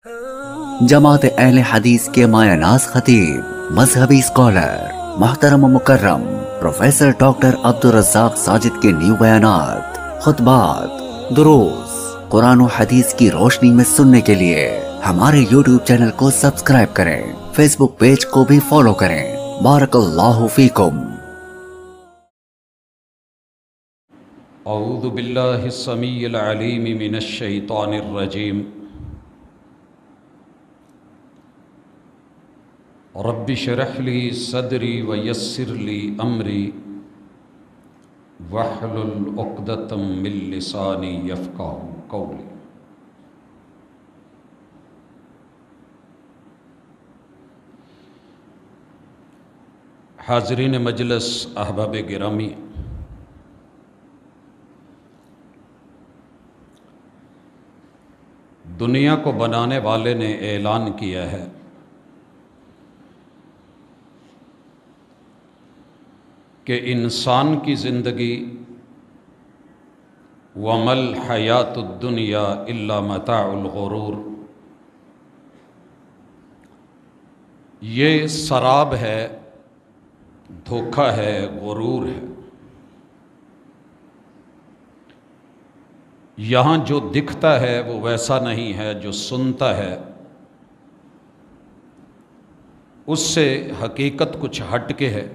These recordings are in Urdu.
جماعت اہل حدیث کے مایہ ناز خطیب، مذہبی اسکالر، محترم و مکرم پروفیسر ڈاکٹر عبدالرزاق ساجد کے نیو بیانات، خطبات، دروس قرآن و حدیث کی روشنی میں سننے کے لیے ہمارے یوٹیوب چینل کو سبسکرائب کریں، فیس بک پیج کو بھی فالو کریں۔ بارک اللہ فیکم۔ اعوذ باللہ السمیع العلیم من الشیطان الرجیم۔ رب اشرح لی صدری ویسر لی امری واحلل عقدۃ من لسانی یفقہوا قولی۔ حاضرین مجلس، احباب گرامی، دنیا کو بنانے والے نے اعلان کیا ہے کہ انسان کی زندگی وَمَا الْحَيَاةُ الدُّنْيَا إِلَّا مَتَاعُ الْغُرُورِ، یہ سراب ہے، دھوکہ ہے، غرور ہے۔ یہاں جو دکھتا ہے وہ ویسا نہیں ہے جو سنتا ہے، اس سے حقیقت کچھ ہٹ کے ہے۔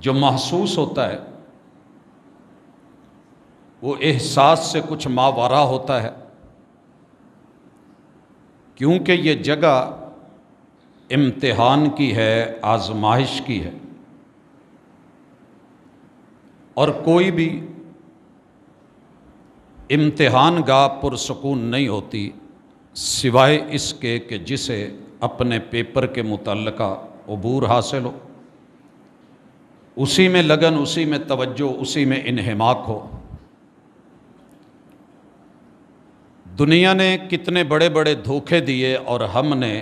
جو محسوس ہوتا ہے وہ احساس سے کچھ ماوراء ہوتا ہے، کیونکہ یہ جگہ امتحان کی ہے، آزمائش کی ہے، اور کوئی بھی امتحان گاہ پرسکون نہیں ہوتی سوائے اس کے کہ جسے اپنے پیپر کے متعلقہ عبور حاصل ہو، اسی میں لگن، اسی میں توجہ، اسی میں انہماک ہو۔ دنیا نے کتنے بڑے بڑے دھوکے دیے اور ہم نے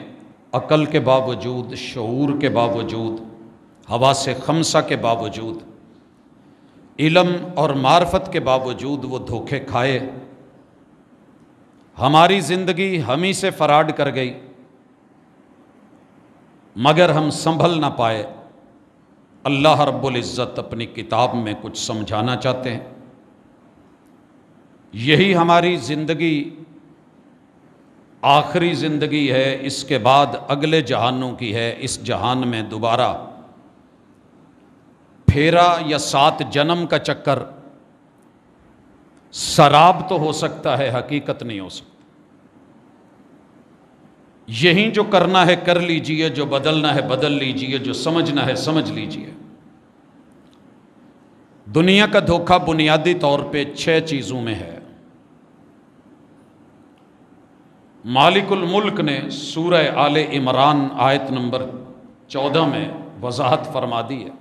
عقل کے باوجود، شعور کے باوجود، حواس خمسہ کے باوجود، علم اور معرفت کے باوجود وہ دھوکے کھائے۔ ہماری زندگی ہم ہی سے فراڈ کر گئی، مگر ہم سنبھل نہ پائے۔ اللہ رب العزت اپنی کتاب میں کچھ سمجھانا چاہتے ہیں۔ یہی ہماری زندگی آخری زندگی ہے، اس کے بعد اگلے جہانوں کی ہے۔ اس جہان میں دوبارہ پھیرا یا 7 جنم کا چکر سراب تو ہو سکتا ہے، حقیقت نہیں ہو سکتا۔ یہی جو کرنا ہے کر لیجئے، جو بدلنا ہے بدل لیجئے، جو سمجھنا ہے سمجھ لیجئے۔ دنیا کا دھوکہ بنیادی طور پہ 6 چیزوں میں ہے۔ مالک الملک نے سورہ آل عمران آیت نمبر 14 میں وضاحت فرما دی ہے۔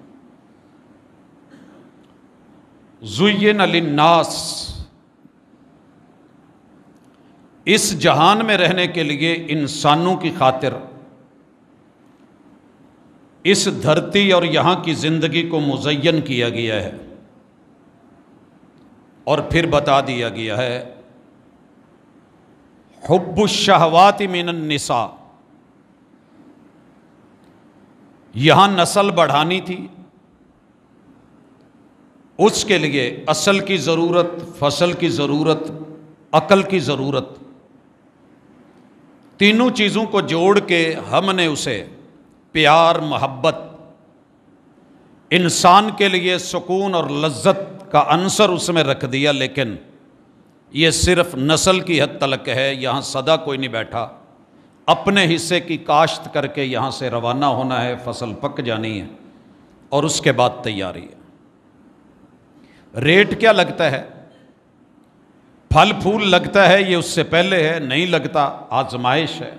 زُیِّنَ لِلنَّاسِ، اس جہان میں رہنے کے لیے انسانوں کی خاطر اس دھرتی اور یہاں کی زندگی کو مزین کیا گیا ہے، اور پھر بتا دیا گیا ہے حب الشہوات من النساء، یہاں نسل بڑھانی تھی، اس کے لیے اصل کی ضرورت، فصل کی ضرورت، عقل کی ضرورت، تینوں چیزوں کو جوڑ کے ہم نے اسے پیار، محبت، انسان کے لیے سکون اور لذت کا عنصر اس میں رکھ دیا۔ لیکن یہ صرف نسل کی حد تلک ہے، یہاں سدا کوئی نہیں بیٹھا۔ اپنے حصے کی کاشت کر کے یہاں سے روانہ ہونا ہے، فصل پک جانی ہے، اور اس کے بعد تیاری ہے۔ ریٹ کیا لگتا ہے، پھل پھول لگتا ہے، یہ اس سے پہلے ہے، نہیں لگتا، آزمائش ہے۔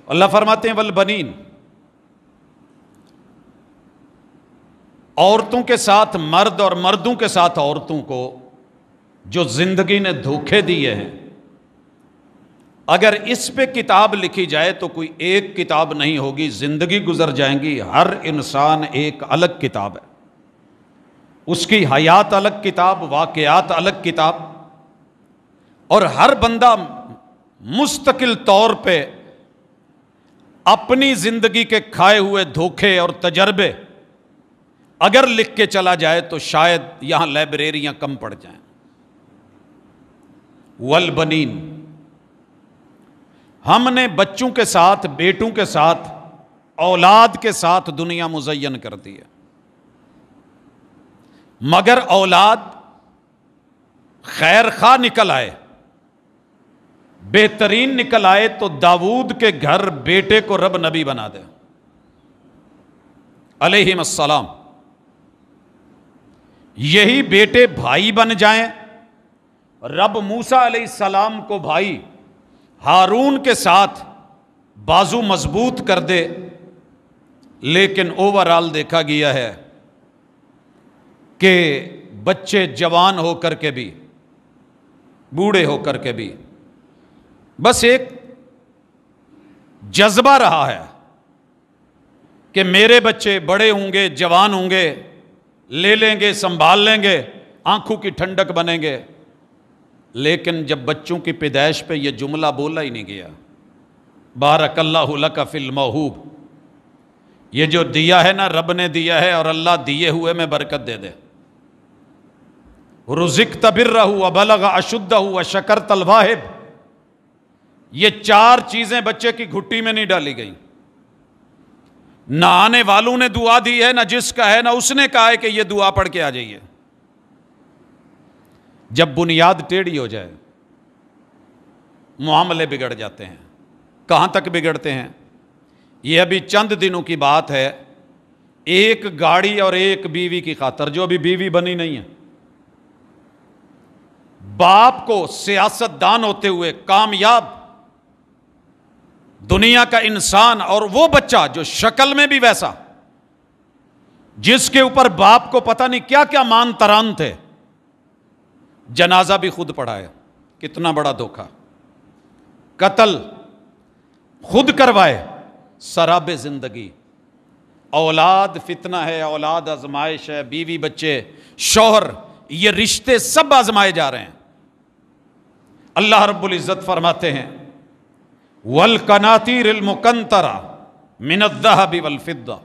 اللہ فرماتے ہیں والبنین، عورتوں کے ساتھ مرد اور مردوں کے ساتھ عورتوں کو جو زندگی نے دھوکے دیے ہیں، اگر اس پہ کتاب لکھی جائے تو کوئی ایک کتاب نہیں ہوگی، زندگی گزر جائیں گی۔ ہر انسان ایک الگ کتاب ہے، اس کی حیات الگ کتاب، واقعات الگ کتاب۔ اور ہر بندہ مستقل طور پہ اپنی زندگی کے کھائے ہوئے دھوکے اور تجربے اگر لکھ کے چلا جائے تو شاید یہاں لائبریریاں کم پڑ جائیں. والبنین، ہم نے بچوں کے ساتھ، بیٹوں کے ساتھ، اولاد کے ساتھ دنیا مزین کر دی ہے. مگر اولاد خیر خواہ نکل آئے، بہترین نکل آئے تو داؤد کے گھر بیٹے کو رب نبی بنا دے علیہم السلام. یہی بیٹے بھائی بن جائیں، رب موسیٰ علیہ السلام کو بھائی ہارون کے ساتھ بازو مضبوط کر دے. لیکن اوورآل دیکھا گیا ہے کہ بچے جوان ہو کر کے بھی، بوڑھے ہو کر کے بھی بس ایک جذبہ رہا ہے کہ میرے بچے بڑے ہوں گے، جوان ہوں گے، لے لیں گے، سنبھال لیں گے، آنکھوں کی ٹھنڈک بنیں گے. لیکن جب بچوں کی پیدائش پہ یہ جملہ بولا ہی نہیں گیا، بارک اللہ لک فی الموہوب، یہ جو دیا ہے نا رب نے دیا ہے، اور اللہ دیے ہوئے میں برکت دے دے. رزقت برہ وبلغ اشدہ وشکرت الواہب، یہ چار چیزیں بچے کی گھٹی میں نہیں ڈالی گئیں. نہ آنے والوں نے دعا دی ہے، نہ جس کا ہے، نہ اس نے کہا ہے کہ یہ دعا پڑھ کے آ جائیے. جب بنیاد ٹیڑھی ہو جائے معاملے بگڑ جاتے ہیں. کہاں تک بگڑتے ہیں؟ یہ ابھی چند دنوں کی بات ہے. ایک گاڑی اور ایک بیوی کی خاطر، جو ابھی بیوی بنی نہیں ہے، باپ کو سیاست دان ہوتے ہوئے کامیاب دنیا کا انسان، اور وہ بچہ جو شکل میں بھی ویسا، جس کے اوپر باپ کو پتہ نہیں کیا کیا مان تران تھے، جنازہ بھی خود پڑھائے. کتنا بڑا دھوکہ. قتل خود کروائے. سراب زندگی. اولاد فتنہ ہے، اولاد آزمائش ہے، بیوی بچے، شوہر، یہ رشتے سب آزمائے جا رہے ہیں. اللہ رب العزت فرماتے ہیں وَالْقَنَاطِيرِ الْمُقَنطَرَةِ مِنَ الذَّهَبِ وَالْفِضَّةِ،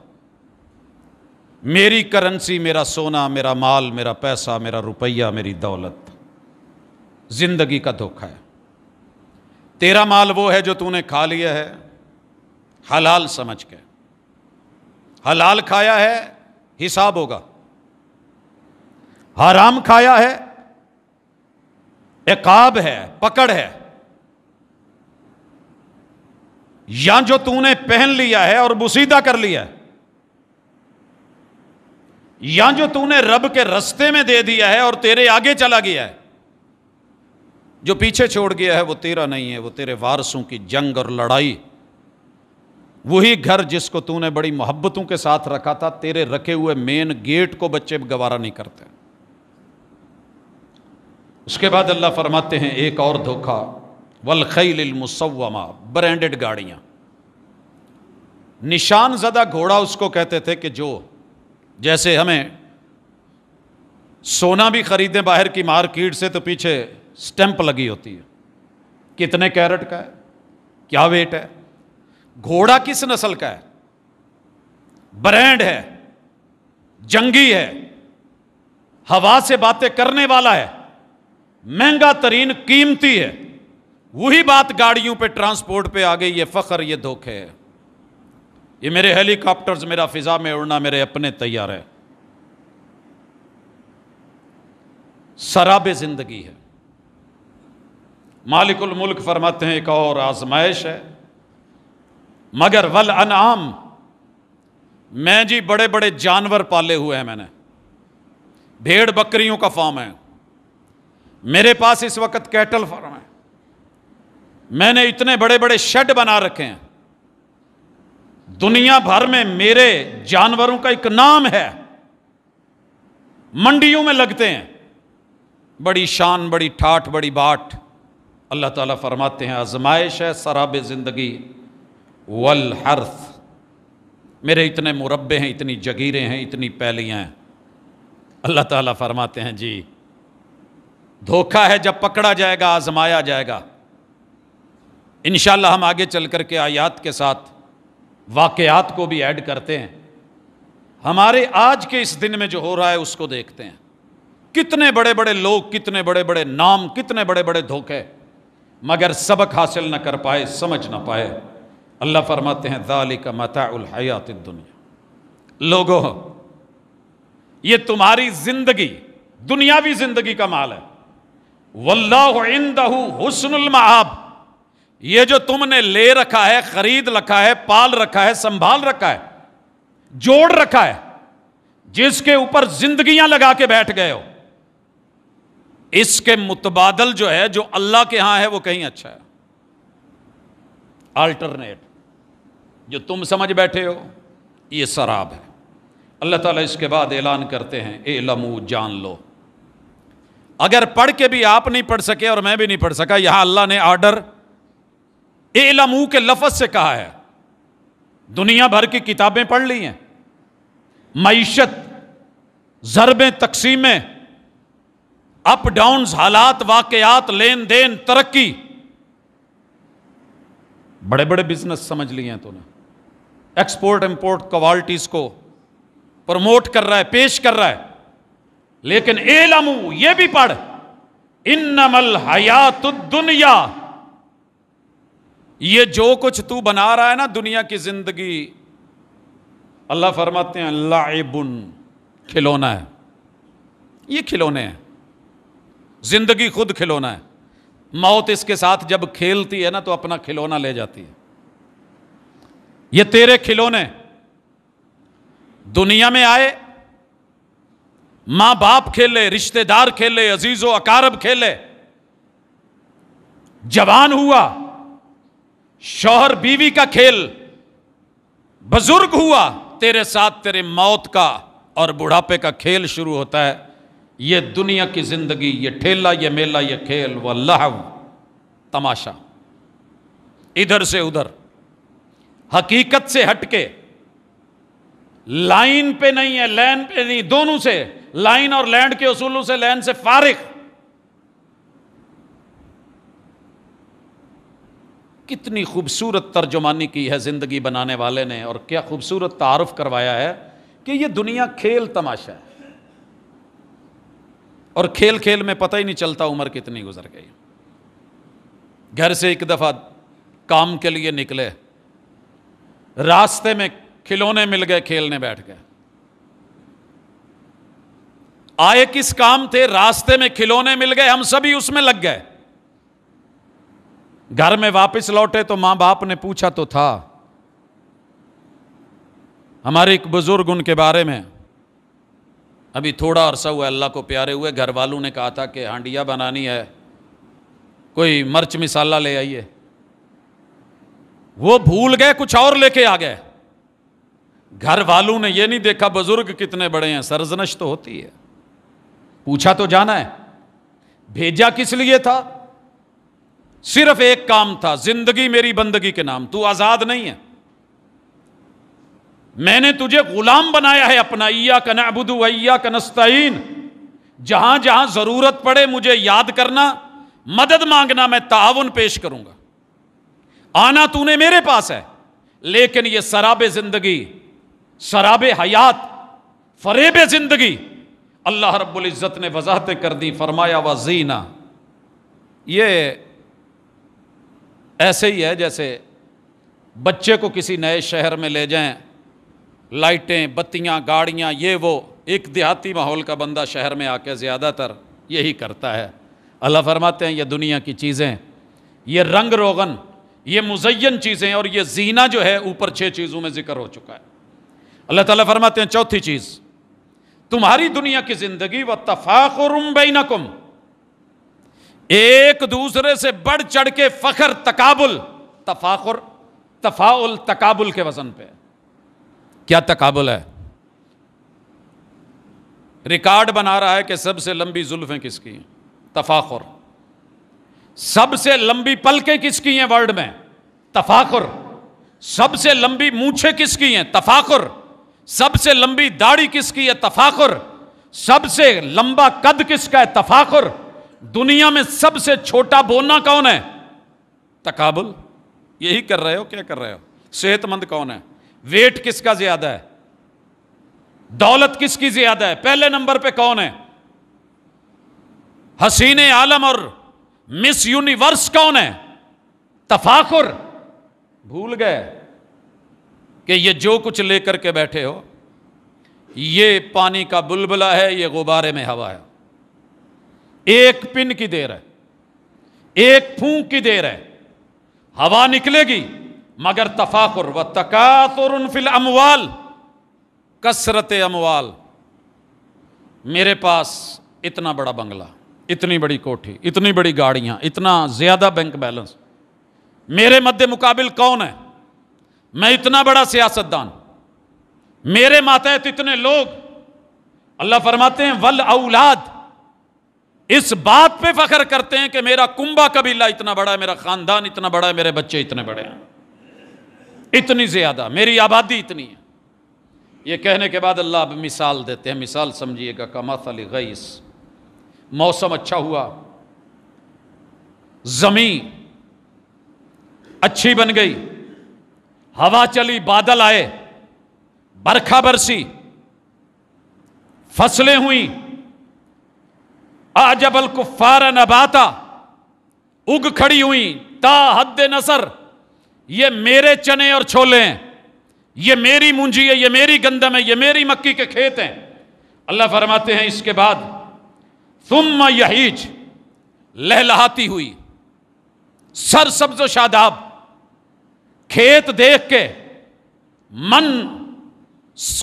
میری کرنسی، میرا سونا، میرا مال، میرا پیسہ، میرا روپیہ، میری دولت. زندگی کا دھوکہ ہے. تیرا مال وہ ہے جو تو نے کھا لیا ہے حلال سمجھ کے. حلال کھایا ہے حساب ہوگا، حرام کھایا ہے عقاب ہے، پکڑ ہے. یا جو تو نے پہن لیا ہے اور بوسیدہ کر لیا ہے، یا جو تو نے رب کے رستے میں دے دیا ہے اور تیرے آگے چلا گیا ہے. جو پیچھے چھوڑ گیا ہے وہ تیرا نہیں ہے، وہ تیرے وارثوں کی جنگ اور لڑائی. وہی گھر جس کو تو نے بڑی محبتوں کے ساتھ رکھا تھا، تیرے رکھے ہوئے مین گیٹ کو بچے گوارا نہیں کرتے. اس کے بعد اللہ فرماتے ہیں ایک اور دھوکہ، والخیل المسومہ، برانڈڈ گاڑیاں. نشان زدہ گھوڑا اس کو کہتے تھے کہ جو جیسے ہمیں سونا بھی خریدیں باہر کی مارکیٹ سے تو پیچھے سٹیمپ لگی ہوتی ہے، کتنے کیرٹ کا ہے، کیا ویٹ ہے. گھوڑا کس نسل کا ہے؟ برانڈ ہے، جنگی ہے، ہوا سے باتیں کرنے والا ہے، مہنگا ترین، قیمتی ہے. وہی بات گاڑیوں پہ، ٹرانسپورٹ پہ آ گئی. یہ فخر، یہ دھوکے ہے. یہ میرے ہیلی کاپٹرز، میرا فضا میں اڑنا، میرے اپنے طیارے. سراب زندگی ہے. مالک الملک فرماتے ہیں ایک اور آزمائش ہے. مگر والانعام، میں جی بڑے بڑے جانور پالے ہوئے ہیں، میں نے بھیڑ بکریوں کا فارم ہے، میرے پاس اس وقت کیٹل فارم ہے، میں نے اتنے بڑے بڑے شیڈ بنا رکھے ہیں. دنیا بھر میں میرے جانوروں کا ایک نام ہے، منڈیوں میں لگتے ہیں، بڑی شان، بڑی ٹھاٹھ، بڑی باٹ. اللہ تعالیٰ فرماتے ہیں آزمائش ہے، سراب زندگی. والحرث، میرے اتنے مربے ہیں، اتنی جگیریں ہیں، اتنی پیلیاں ہیں. اللہ تعالیٰ فرماتے ہیں جی دھوکہ ہے جب پکڑا جائے گا، آزمایا جائے گا۔ انشاءاللہ ہم آگے چل کر کے آیات کے ساتھ واقعات کو بھی ایڈ کرتے ہیں۔ ہمارے آج کے اس دن میں جو ہو رہا ہے اس کو دیکھتے ہیں، کتنے بڑے بڑے لوگ، کتنے بڑے بڑے نام، کتنے بڑے بڑے دھوکے، مگر سبق حاصل نہ کر پائے، سمجھ نہ پائے۔ اللہ فرماتے ہیں ذالک متاع الحیات الدنیا، لوگوں یہ تمہاری زندگی، دنیاوی زندگی کا مال ہے۔ واللہ عندہ حسن المآب، یہ جو تم نے لے رکھا ہے، خرید رکھا ہے، پال رکھا ہے، سنبھال رکھا ہے، جوڑ رکھا ہے، جس کے اوپر زندگیاں لگا کے بیٹھ گئے ہو، اس کے متبادل جو ہے، جو اللہ کے ہاں ہے، وہ کہیں اچھا ہے۔ آلٹرنیٹ جو تم سمجھ بیٹھے ہو یہ سراب ہے۔ اللہ تعالیٰ اس کے بعد اعلان کرتے ہیں اعلموا، جان لو۔ اگر پڑھ کے بھی آپ نہیں پڑھ سکے اور میں بھی نہیں پڑھ سکا، یہاں اللہ نے آرڈر اعلموا کے لفظ سے کہا ہے۔ دنیا بھر کی کتابیں پڑھ لی ہیں، معیشت، ضربیں، تقسیمیں، اپ ڈاؤنز، حالات، واقعات، لین دین، ترقی، بڑے بڑے بزنس سمجھ لیے ہیں تو نے، ایکسپورٹ امپورٹ کوالٹیز کو پروموٹ کر رہا ہے، پیش کر رہا ہے، لیکن اعلموا یہ بھی پڑھ، انما الحیات الدنیا، یہ جو کچھ تو بنا رہا ہے نا دنیا کی زندگی، اللہ فرماتے ہیں لعب، کھلونا ہے، یہ کھلونے ہیں، زندگی خود کھلونا ہے۔ موت اس کے ساتھ جب کھیلتی ہے نا تو اپنا کھلونا لے جاتی ہے۔ یہ تیرے کھلونے دنیا میں آئے، ماں باپ کھیلے، رشتہ دار کھیلے، عزیز و اقارب کھیلے، جوان ہوا، شوہر بیوی کا کھیل، بزرگ ہوا، تیرے ساتھ تیرے موت کا اور بڑھاپے کا کھیل شروع ہوتا ہے۔ یہ دنیا کی زندگی، یہ ٹھیلا، یہ میلہ، یہ کھیل، واللہو، تماشا، ادھر سے ادھر، حقیقت سے ہٹ کے، لائن پہ نہیں ہے، لین پہ نہیں، دونوں سے، لائن اور لینڈ کے اصولوں سے، لین سے فارغ۔ کتنی خوبصورت ترجمانی کی ہے زندگی بنانے والے نے، اور کیا خوبصورت تعارف کروایا ہے کہ یہ دنیا کھیل تماشا ہے، اور کھیل کھیل میں پتہ ہی نہیں چلتا عمر کتنی گزر گئی۔ گھر سے ایک دفعہ کام کے لیے نکلے، راستے میں کھلونے مل گئے، کھیلنے بیٹھ گئے۔ آئے کس کام تھے؟ راستے میں کھلونے مل گئے، ہم سبھی اس میں لگ گئے۔ گھر میں واپس لوٹے تو ماں باپ نے پوچھا تو تھا، ہمارے ایک بزرگ ان کے بارے میں، ابھی تھوڑا عرصہ ہوا اللہ کو پیارے ہوئے، گھر والوں نے کہا تھا کہ ہانڈیا بنانی ہے، کوئی مرچ مسالہ لے آئیے، وہ بھول گئے، کچھ اور لے کے آ گئے۔ گھر والوں نے یہ نہیں دیکھا بزرگ کتنے بڑے ہیں، سرزنش تو ہوتی ہے، پوچھا تو جانا ہے، بھیجا کس لیے تھا؟ صرف ایک کام تھا، زندگی میری بندگی کے نام، تو آزاد نہیں ہے، میں نے تجھے غلام بنایا ہے اپنا، ایاک نعبد و ایاک نستعین، جہاں جہاں ضرورت پڑے مجھے یاد کرنا، مدد مانگنا، میں تعاون پیش کروں گا، آنا تو نے میرے پاس ہے۔ لیکن یہ سراب زندگی، سراب حیات، فریب زندگی، اللہ رب العزت نے وضاحتیں کر دی، فرمایا وزینہ، یہ ایسے ہی ہے جیسے بچے کو کسی نئے شہر میں لے جائیں، لائٹیں، بتیاں، گاڑیاں، یہ وہ، ایک دیہاتی ماحول کا بندہ شہر میں آ کے زیادہ تر یہی کرتا ہے۔ اللہ فرماتے ہیں یہ دنیا کی چیزیں، یہ رنگ روغن، یہ مزین چیزیں، اور یہ زینہ جو ہے اوپر 6 چیزوں میں ذکر ہو چکا ہے۔ اللہ تعالیٰ فرماتے ہیں چوتھی چیز، تمہاری دنیا کی زندگی وَتَفَاخُرٌ بَيْنَكُمْ، ایک دوسرے سے بڑھ چڑھ کے فخر، تقابل، تفاخر، تفاعل، تقابل کے وزن پہ۔ کیا تقابل ہے؟ ریکارڈ بنا رہا ہے کہ سب سے لمبی زلفیں کس کی ہیں، تفاخر، سب سے لمبی پلکیں کس کی ہیں ورلڈ میں، تفاخر، سب سے لمبی مونچھیں کس کی ہیں، تفاخر، سب سے لمبی داڑھی کس کی ہے، تفاخر، سب سے لمبا قد کس کا ہے، تفاخر، دنیا میں سب سے چھوٹا بونا کون ہے؟ تقابل. یہی کر رہے ہو، کیا کر رہے ہو؟ صحت مند کون ہے؟ ویٹ کس کا زیادہ ہے؟ دولت کس کی زیادہ ہے؟ پہلے نمبر پہ کون ہے؟ حسین عالم اور مس یونیورس کون ہے؟ تفاخر. بھول گئے کہ یہ جو کچھ لے کر کے بیٹھے ہو یہ پانی کا بلبلہ ہے، یہ غبارے میں ہوا ہے. ایک پن کی دیر ہے، ایک پھونک کی دیر ہے، ہوا نکلے گی. مگر تفاخر و تکاثر فی الاموال، کثرت اموال. میرے پاس اتنا بڑا بنگلہ، اتنی بڑی کوٹھی، اتنی بڑی گاڑیاں، اتنا زیادہ بینک بیلنس. میرے مد مقابل کون ہے؟ میں اتنا بڑا سیاستدان، میرے ماتحت اتنے لوگ. اللہ فرماتے ہیں والاولاد، اس بات پہ فخر کرتے ہیں کہ میرا کنبہ قبیلہ اتنا بڑا ہے، میرا خاندان اتنا بڑا ہے، میرے بچے اتنے بڑے ہیں، اتنی زیادہ، میری آبادی اتنی ہے. یہ کہنے کے بعد اللہ اب مثال دیتے ہیں. مثال سمجھیے گا، کمثل غیث، موسم اچھا ہوا، زمین اچھی بن گئی، ہوا چلی، بادل آئے، برکھا برسی، فصلیں ہوئیں. اعجب الکفار نباتا، اگ کھڑی ہوئیں تا حد نصر. یہ میرے چنے اور چھولے ہیں، یہ میری مونجی ہے، یہ میری گندم ہے، یہ میری مکی کے کھیت ہیں. اللہ فرماتے ہیں اس کے بعد ثم یہیج، لہلہاتی ہوئی، سرسبز و شاداب، کھیت دیکھ کے من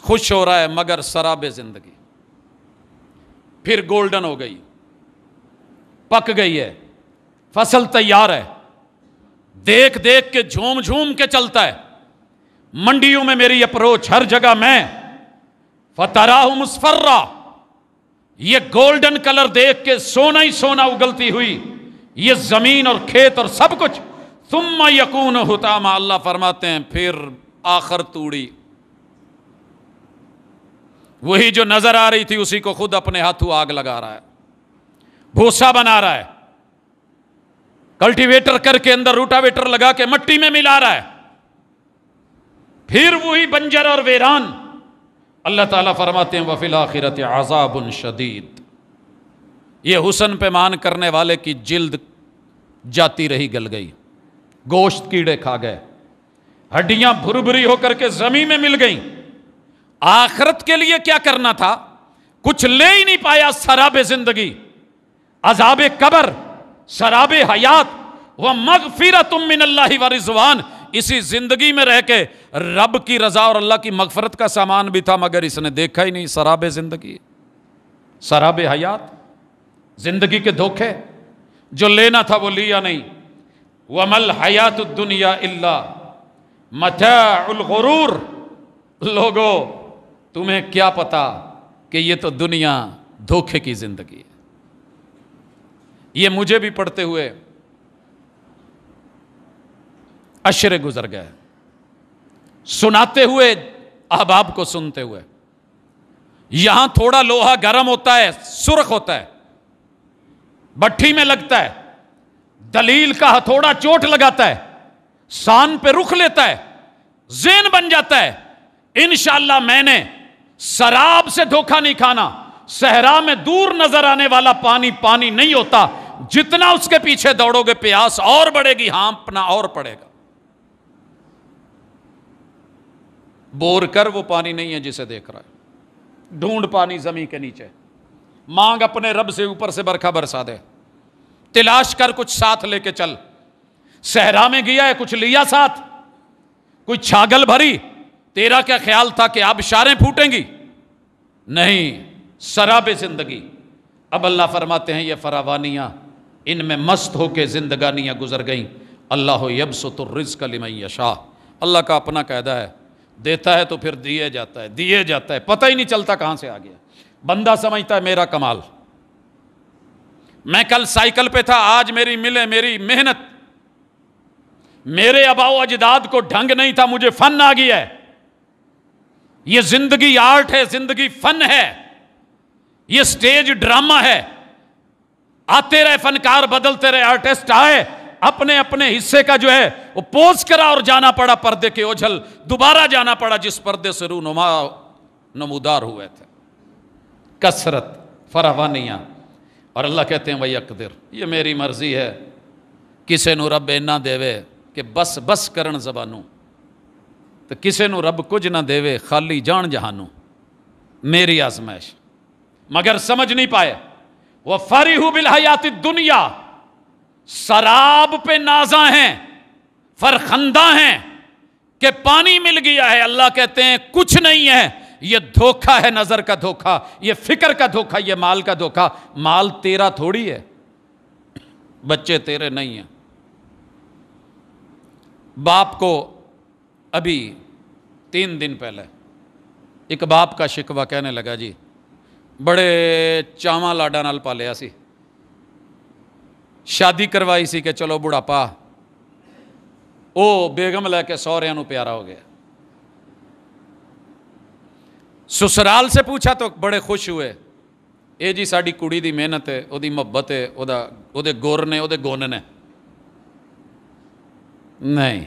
خوش ہو رہا ہے، مگر سراب زندگی. پھر گولڈن ہو گئی، پک گئی ہے، فصل تیار ہے، دیکھ دیکھ کے جھوم جھوم کے چلتا ہے. منڈیوں میں میری اپروچ، ہر جگہ میں فَتَرَاهُ مُصْفَرًّا، یہ گولڈن کلر دیکھ کے سونا ہی سونا اگلتی ہوئی یہ زمین اور کھیت اور سب کچھ. ثُمَّ يَكُونُ حُطَامًا، اللہ فرماتے ہیں پھر آخر توڑی. وہی جو نظر آ رہی تھی اسی کو خود اپنے ہاتھوں آگ لگا رہا ہے، بھوسا بنا رہا ہے، کلٹیویٹر کر کے اندر روٹاویٹر لگا کے مٹی میں ملا رہا ہے. پھر وہی بنجر اور ویران. اللہ تعالیٰ فرماتے ہیں وَفِي الْآخِرَةِ عَذَابٌ شَدِيدٌ، یہ حسن پہ مان کرنے والے کی جلد جاتی رہی، گل گئی، گوشت کیڑے کھا گئے، ہڈیاں بھر بھری ہو کر کے زمین میں مل گئیں. آخرت کے لیے کیا کرنا تھا؟ کچھ لے ہی نہیں پایا. سراب زندگی، عذاب قبر، سراب حیات، وَمَغْفِرَةٌ مِّنَ اللَّهِ وَرِضْوَانٌ. اسی زندگی میں رہ کے رب کی رضا اور اللہ کی مغفرت کا سامان بھی تھا، مگر اس نے دیکھا ہی نہیں. سراب زندگی، سراب حیات، زندگی کے دھوکے، جو لینا تھا وہ لیا نہیں. وَمَا الْحَيَاةُ الدُّنْيَا إِلَّا مَتَاعُ الْغُرُورِ. لوگو تمہیں کیا پتا کہ یہ تو دنیا دھوکے کی زندگی ہے. یہ مجھے بھی پڑھتے ہوئے اشرے گزر گئے، سناتے ہوئے، احباب کو سنتے ہوئے. یہاں تھوڑا لوہا گرم ہوتا ہے، سرخ ہوتا ہے، بٹھی میں لگتا ہے، دلیل کا ہتھوڑا چوٹ لگاتا ہے، سان پہ رخ لیتا ہے، ذہن بن جاتا ہے. انشاءاللہ میں نے سراب سے دھوکہ نہیں کھانا. صحرا میں دور نظر آنے والا پانی پانی نہیں ہوتا، جتنا اس کے پیچھے دوڑو گے پیاس اور بڑھے گی، ہانپنا اور پڑے گا. بور کر وہ پانی نہیں ہے جسے دیکھ رہا ہے، ڈھونڈ پانی زمین کے نیچے، مانگ اپنے رب سے اوپر سے برکھا برسا دے، تلاش کر کچھ ساتھ لے کے چل. صحرا میں گیا ہے، کچھ لیا ساتھ، کوئی چھاگل بھری، تیرا کیا خیال تھا کہ آبشاریں پھوٹیں گی؟ نہیں، سراب زندگی. اب اللہ فرماتے ہیں یہ فراوانیاں، ان میں مست ہو کے زندگانیاں گزر گئیں. اللہ یبسط الرزق لمن یشاء، اللہ کا اپنا قاعدہ ہے، دیتا ہے تو پھر دیے جاتا ہے، دیے جاتا ہے، پتہ ہی نہیں چلتا کہاں سے آ گیا. بندہ سمجھتا ہے میرا کمال، میں کل سائیکل پہ تھا، آج میری ملے، میری محنت، میرے آباء و اجداد کو ڈھنگ نہیں تھا، مجھے فن آ گیا ہے. یہ زندگی آرٹ ہے، زندگی فن ہے، یہ سٹیج ڈرامہ ہے. آتے رہے فنکار، بدلتے رہے آرٹسٹ، آئے اپنے اپنے حصے کا جو ہے وہ پوز کرا اور جانا پڑا پردے کے اوجھل، دوبارہ جانا پڑا جس پردے سے رونما نمودار ہوئے تھے. کثرت، فراوانیاں. اور اللہ کہتے ہیں وَيَقْدِرْ، یہ میری مرضی ہے. کسے نو رب اینا دیوے کہ بس بس کرن زبانوں، تو کسے نو رب کچھ نہ دیوے خالی جان جہانوں. میری آزمائش مگر سمجھ نہیں پائے. وَفَرِحُوا بِالْحَيَاةِ الدُّنْيَا، سراب پہ نازاں ہیں، فرخندہ ہیں کہ پانی مل گیا ہے. اللہ کہتے ہیں کچھ نہیں ہے، یہ دھوکہ ہے، نظر کا دھوکہ، یہ فکر کا دھوکہ، یہ مال کا دھوکہ. مال تیرا تھوڑی ہے، بچے تیرے نہیں ہیں. باپ کو ابھی 3 دن پہلے ایک باپ کا شکوہ کہنے لگا جی بڑے چاواں لاڈا نال پالیا سی، شادی کروائی سی کہ چلو بڑھاپا او بیگم لے کے سہریاں نو پیارا ہو گیا. سسرال سے پوچھا تو بڑے خوش ہوئے، اے جی ساڈی کڑی دی محنت ہے، او دی محبت ہے، او دے گور نے، او دے گون نے. نہیں،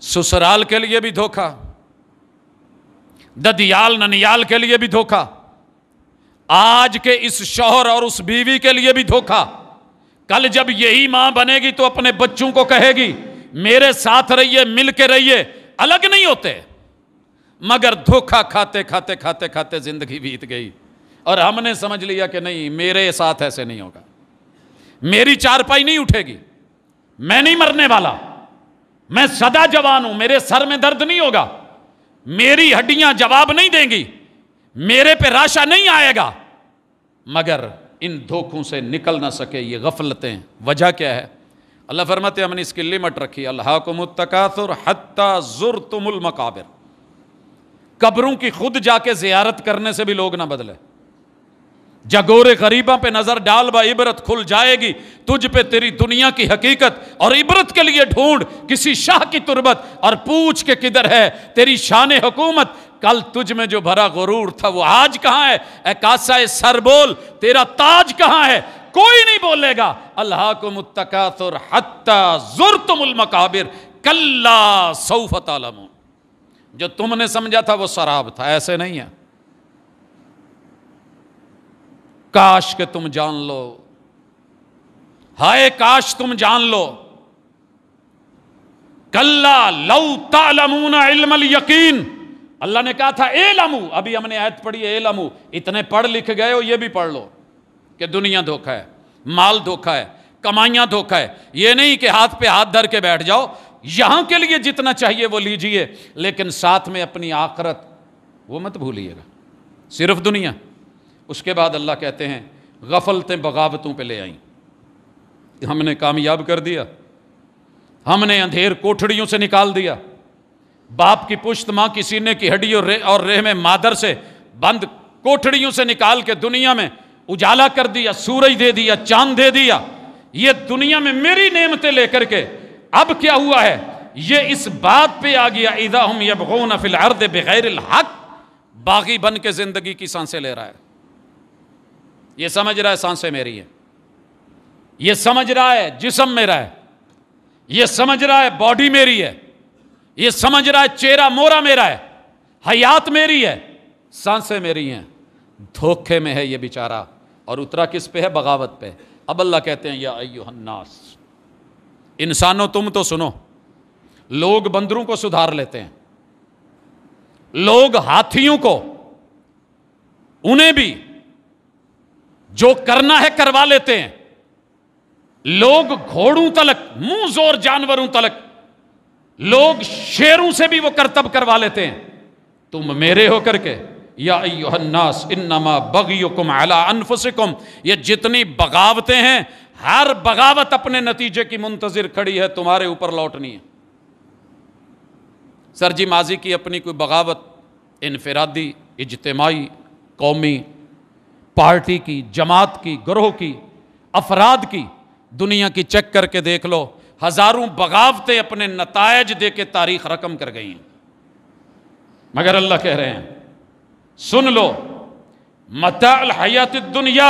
سسرال کے لیے بھی دھوکہ، ددیال ننیال کے لیے بھی دھوکہ، آج کے اس شوہر اور اس بیوی کے لیے بھی دھوکہ. کل جب یہی ماں بنے گی تو اپنے بچوں کو کہے گی میرے ساتھ رہیے، مل کے رہیے. الگ نہیں ہوتے، مگر دھوکہ کھاتے کھاتے کھاتے کھاتے زندگی بیت گئی. اور ہم نے سمجھ لیا کہ نہیں، میرے ساتھ ایسے نہیں ہوگا، میری چارپائی نہیں اٹھے گی، میں نہیں مرنے والا، میں سدا جوان ہوں، میرے سر میں درد نہیں ہوگا، میری ہڈیاں جواب نہیں دیں گی، میرے پہ راشا نہیں آئے گا. مگر ان دھوکوں سے نکل نہ سکے یہ غفلتیں. وجہ کیا ہے؟ اللہ فرماتے ہیں ہم نے اس کی لمٹ رکھی، الہاکم التکاثر حتی زرتم المقابر. قبروں کی خود جا کے زیارت کرنے سے بھی لوگ نہ بدلے. جگور غریباں پہ نظر ڈال با عبرت کھل جائے گی تجھ پہ تیری دنیا کی حقیقت. اور عبرت کے لیے ڈھونڈ کسی شاہ کی تربت اور پوچھ کے کدھر ہے تیری شان حکومت. کل تجھ میں جو بھرا غرور تھا وہ آج کہاں ہے؟ اے کاسہ سر بول، تیرا تاج کہاں ہے؟ کوئی نہیں بولے گا. الہاکم التکاثر حتی زرتم المقابر کلا سوف تعلمون. جو تم نے سمجھا تھا وہ سراب تھا، ایسے نہیں ہے. کاش کہ تم جان لو، ہائے کاش تم جان لو. کلا لو تعلمون علم الیقین. اللہ نے کہا تھا اعلمو، ابھی ہم نے آیت پڑھی ہے اعلمو. اتنے پڑھ لکھ گئے ہو، یہ بھی پڑھ لو کہ دنیا دھوکہ ہے، مال دھوکہ ہے، کمائیاں دھوکہ ہے. یہ نہیں کہ ہاتھ پہ ہاتھ دھر کے بیٹھ جاؤ، یہاں کے لیے جتنا چاہیے وہ لیجئے، لیکن ساتھ میں اپنی آخرت وہ مت بھولیے گا، صرف دنیا. اس کے بعد اللہ کہتے ہیں غفلتیں بغاوتوں پہ لے آئیں، ہم نے کامیاب کر دیا، ہم نے اندھیر کوٹھڑیوں سے نکال دیا. باپ کی پشت، ماں کی سینے کی ہڈی اور رحم مادر سے بند کوٹھڑیوں سے نکال کے دنیا میں اجالا کر دیا، سورج دے دیا، چاند دے دیا. یہ دنیا میں میری نعمتیں لے کر کے اب کیا ہوا ہے؟ یہ اس بات پہ آ گیا اذا ہم یبغون فی الارض بغیر الحق. باغی بن کے زندگی کی سانسیں لے رہا ہے. یہ سمجھ رہا ہے سانسیں میری ہیں، یہ سمجھ رہا ہے جسم میرا ہے، یہ سمجھ رہا ہے باڈی میری ہے، یہ سمجھ رہا ہے چہرہ مورا میرا ہے، حیات میری ہے، سانسیں میری ہیں. دھوکے میں ہے یہ بیچارہ. اور اترا کس پہ ہے؟ بغاوت پہ. اب اللہ کہتے ہیں یا ایھا الناس، انسانوں تم تو سنو. لوگ بندروں کو سدھار لیتے ہیں، لوگ ہاتھیوں کو، انہیں بھی جو کرنا ہے کروا لیتے ہیں. لوگ گھوڑوں تلک، منہ زور جانوروں تلک، لوگ شیروں سے بھی وہ کرتب کروا لیتے ہیں. تم میرے ہو کر کے یا ایھا الناس انما بغیکم علی انفسکم. یہ جتنی بغاوتیں ہیں، ہر بغاوت اپنے نتیجے کی منتظر کھڑی ہے، تمہارے اوپر لوٹنی ہے. سر جی ماضی کی اپنی کوئی بغاوت انفرادی، اجتماعی، قومی، پارٹی کی، جماعت کی، گروہ کی، افراد کی، دنیا کی چیک کر کے دیکھ لو. ہزاروں بغاوتیں اپنے نتائج دے کے تاریخ رقم کر گئی ہیں. مگر اللہ کہہ رہے ہیں سن لو، متاع الحیات الدنیا،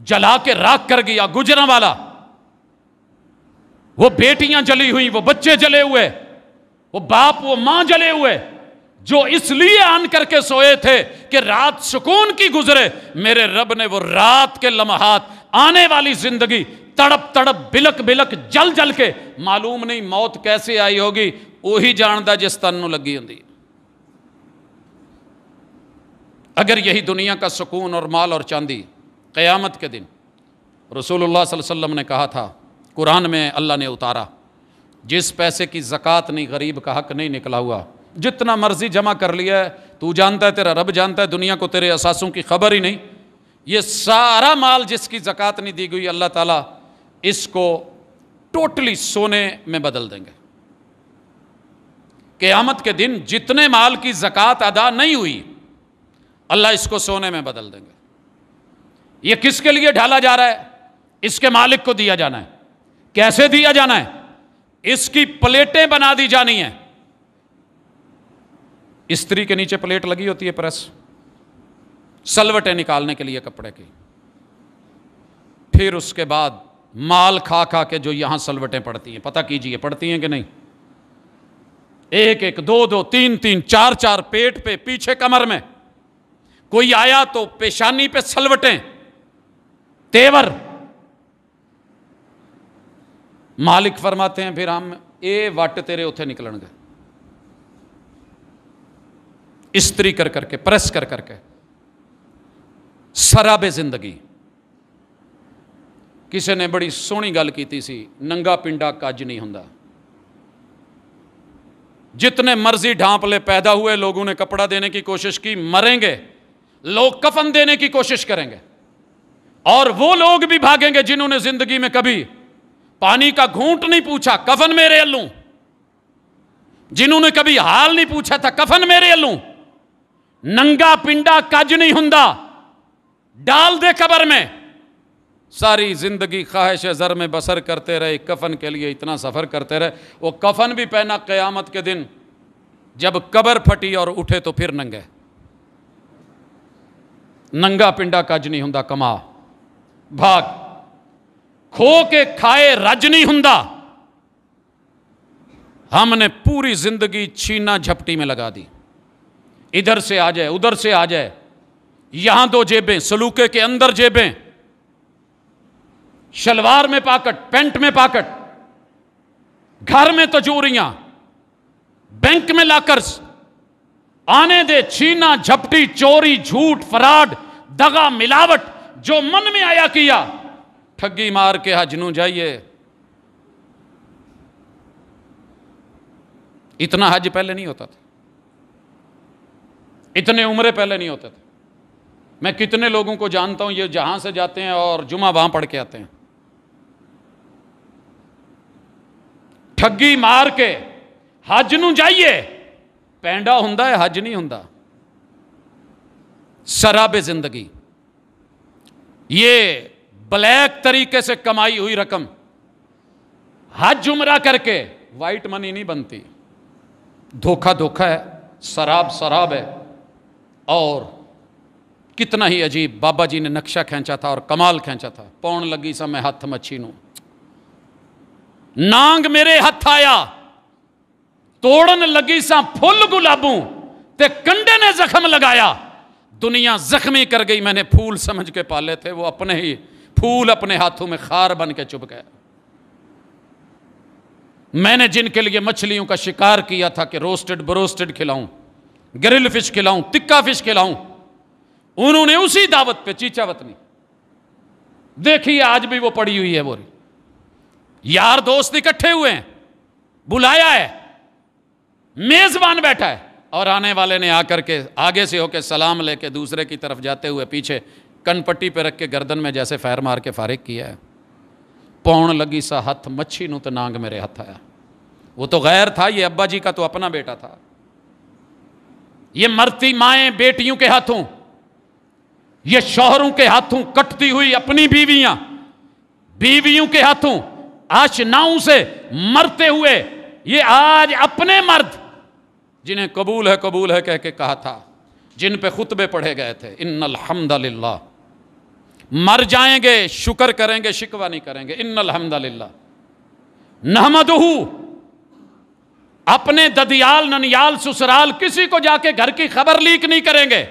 جلا کے راکھ کر گیا گجرانوالا، وہ بیٹیاں جلی ہوئی، وہ بچے جلے ہوئے، وہ باپ وہ ماں جلے ہوئے، جو اس لیے آن کر کے سوئے تھے کہ رات سکون کی گزرے، میرے رب نے وہ رات کے لمحات، آنے والی زندگی تڑپ تڑپ بلک بلک جل جل کے، معلوم نہیں موت کیسے آئی ہوگی، وہی جاندا جس تن نوں لگی ہوندی۔ اگر یہی دنیا کا سکون اور مال اور چاندی قیامت کے دن، رسول اللہ صلی اللہ علیہ وسلم نے کہا تھا، قرآن میں اللہ نے اتارا، جس پیسے کی زکوٰۃ نہیں، غریب کا حق نہیں نکلا ہوا، جتنا مرضی جمع کر لیا ہے، تو جانتا ہے، تیرا رب جانتا ہے، دنیا کو تیرے اثاثوں کی خبر ہی نہیں، یہ سارا مال جس کی زکوٰۃ نہیں دی گئی، اللہ تعالیٰ اس کو ٹوٹلی سونے میں بدل دیں گے۔ قیامت کے دن جتنے مال کی زکوٰۃ ادا نہیں ہوئی، اللہ اس کو سونے میں بدل دیں گے۔ یہ کس کے لیے ڈھالا جا رہا ہے؟ اس کے مالک کو دیا جانا ہے۔ کیسے دیا جانا ہے؟ اس کی پلیٹیں بنا دی جانی ہیں۔ استری کے نیچے پلیٹ لگی ہوتی ہے، پریس، سلوٹیں نکالنے کے لیے کپڑے کی، پھر اس کے بعد مال کھا کھا کے جو یہاں سلوٹیں پڑتی ہیں، پتہ کیجئے پڑتی ہیں کہ نہیں، ایک ایک، دو دو، تین تین، چار چار، پیٹ پہ، پیچھے کمر میں، کوئی آیا تو پیشانی پہ سلوٹیں، تیور۔ مالک فرماتے ہیں پھر ہم اے وٹ تیرے اتھے نکلن گے، استری کر کر کے، پریس کر کر کے، سراب زندگی۔ کسی نے بڑی سونی گل کیتی سی، ننگا پنڈا کج نہیں ہوندا۔ جتنے مرضی ڈھانپ لے، پیدا ہوئے لوگوں نے کپڑا دینے کی کوشش کی، مریں گے، لوگ کفن دینے کی کوشش کریں گے، اور وہ لوگ بھی بھاگیں گے جنہوں نے زندگی میں کبھی پانی کا گھونٹ نہیں پوچھا، کفن میرے الوں، جنہوں نے کبھی حال نہیں پوچھا تھا، کفن میرے الوں۔ ننگا پنڈا کج نہیں ہوندا، ڈال دے قبر میں۔ ساری زندگی خواہش زر میں بسر کرتے رہے، کفن کے لیے اتنا سفر کرتے رہے، وہ کفن بھی پہنا قیامت کے دن، جب قبر پھٹی اور اٹھے تو پھر ننگے۔ ننگا پنڈا کج نہیں ہوندا، کما بھاگ، کھو کے کھائے رج نہیں ہوندا۔ ہم نے پوری زندگی چھینا جھپٹی میں لگا دی، ادھر سے آ جائے، ادھر سے آ جائے، یہاں دو جیبیں، سلوکے کے اندر جیبیں، شلوار میں پاکٹ، پینٹ میں پاکٹ، گھر میں تجوریاں، بینک میں لاکرز، آنے دے، چھینا جھپٹی، چوری، جھوٹ، فراڈ، دغا، ملاوٹ، جو من میں آیا کیا، ٹھگی مار کے حج نوں جائیے۔ اتنا حج پہلے نہیں ہوتا تھا، اتنے عمرے پہلے نہیں ہوتے تھے۔ میں کتنے لوگوں کو جانتا ہوں، یہ جہاں سے جاتے ہیں اور جمعہ وہاں پڑھ کے آتے ہیں، ٹھگی مار کے حج نوں جائیے، پینڈا ہوندا ہے، حج نہیں ہوندا۔ سراب زندگی، یہ بلیک طریقے سے کمائی ہوئی رقم حج عمرہ کر کے وائٹ منی نہیں بنتی، دھوکہ دھوکہ ہے، سراب سراب ہے۔ اور کتنا ہی عجیب بابا جی نے نقشہ کھینچا تھا اور کمال کھینچا تھا، پون لگی سا میں ہاتھ مچھی نوں، نانگ میرے ہاتھ آیا، توڑن لگی سا پھول گلابوں تے کنڈے نے زخم لگایا، دنیا زخمی کر گئی، میں نے پھول سمجھ کے پالے تھے، وہ اپنے ہی پھول اپنے ہاتھوں میں خار بن کے چپ گئے۔ میں نے جن کے لیے مچھلیوں کا شکار کیا تھا کہ روسٹڈ بروسٹڈ کھلاؤں، گرل فش کھلاؤں، تکا فش کھلاؤں، انہوں نے اسی دعوت پہ چیچا وطنی دیکھیے، آج بھی وہ پڑی ہوئی ہے، وہ یار دوست اکٹھے ہوئے ہیں، بلایا ہے، میزبان بیٹھا ہے، اور آنے والے نے آ کر کے آگے سے ہو کے سلام لے کے دوسرے کی طرف جاتے ہوئے پیچھے کن پٹی پہ رکھ کے گردن میں جیسے فیر مار کے فارغ کیا ہے۔ پون لگی سا ہاتھ مچھی نوں تے نانگ میرے ہاتھ آیا۔ وہ تو غیر تھا، یہ ابا جی کا تو اپنا بیٹا تھا۔ یہ مرتی مائیں بیٹیوں کے ہاتھوں، یہ شوہروں کے ہاتھوں کٹتی ہوئی اپنی بیویاں، بیویوں کے ہاتھوں آشناؤں سے مرتے ہوئے، یہ آج اپنے مرد جنہیں قبول ہے کہہ کے کہا تھا، جن پہ خطبے پڑھے گئے تھے، ان الحمد للہ، مر جائیں گے شکر کریں گے، شکوہ نہیں کریں گے. ان الحمدللہ نحمدہ. اپنے ددیال ننیال سسرال کسی کو جا کے گھر کی خبر لیک نہیں کریں گے.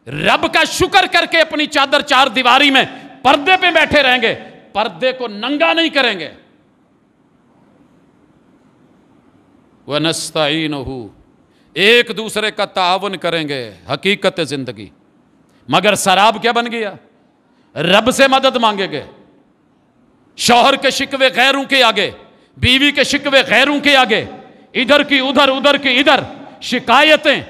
رب کا شکر کر کے اپنی چادر چار دیواری میں پردے پہ بیٹھے رہیں گے، پردے کو ننگا نہیں کریں گے. وَنَسْتَعِينُهُ. ایک دوسرے کا تعاون کریں گے. حقیقت زندگی. مگر سراب کیا بن گیا؟ رب سے مدد مانگے گے. شوہر کے شکوے غیروں کے آگے، بیوی کے شکوے غیروں کے آگے، ادھر کی ادھر ادھر کی ادھر شکایتیں.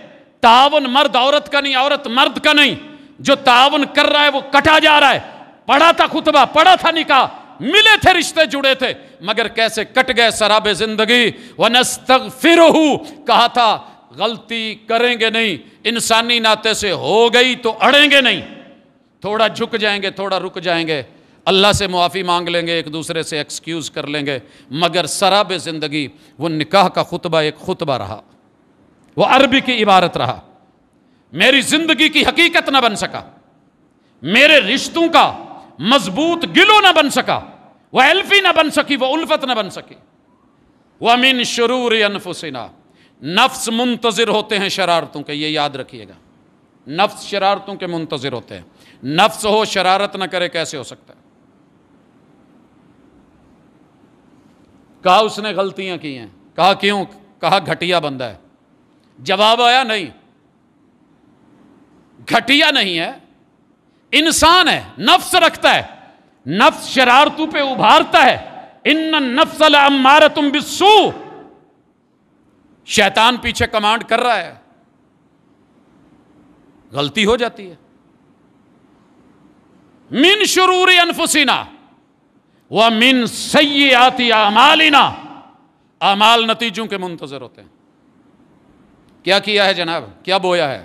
تعاون مرد عورت کا نہیں، عورت مرد کا نہیں. جو تعاون کر رہا ہے وہ کٹا جا رہا ہے. پڑھا تھا خطبہ، پڑھا تھا نکاح، ملے تھے رشتے جڑے تھے، مگر کیسے کٹ گئے سراب زندگی. وَنَسْتَغْفِرُهُ. کہا تھا غلطی کریں گے نہیں، انسانی ناطے سے ہو گئی تو اڑیں گے نہیں. تھوڑا جھک جائیں گے، تھوڑا رک جائیں گے، اللہ سے معافی مانگ لیں گے، ایک دوسرے سے ایکسکیوز کر لیں گے. مگر سراب زندگی وہ نکاح کا خطبہ ایک خطبہ رہا، وہ عربی کی عبارت رہا. میری زندگی کی حقیقت نہ بن سکا، میرے رشتوں کا مضبوط گلو نہ بن سکا، وہ الفی نہ بن سکی، وہ الفت نہ بن سکی. وَمِن شُرُورِ أَنفُسِنَا. نفس منتظر ہوتے ہیں شرارتوں کے، یہ یاد رکھیے گا. نفس شرارتوں کے منتظر ہوتے ہیں. نفس ہو شرارت نہ کرے، کیسے ہو سکتا ہے؟ کہا اس نے غلطیاں کی ہیں. کہا کیوں؟ کہا گھٹیا بندہ ہے. جواب آیا نہیں، گھٹیا نہیں ہے، انسان ہے، نفس رکھتا ہے، نفس شرارتوں پہ ابھارتا ہے. ان النفس لامارۃ بالسوء. شیطان پیچھے کمانڈ کر رہا ہے، غلطی ہو جاتی ہے. من شرور انفسنا ومن سیئات اعمالنا. اعمال نتیجوں کے منتظر ہوتے ہیں. کیا کیا ہے جناب؟ کیا بویا ہے؟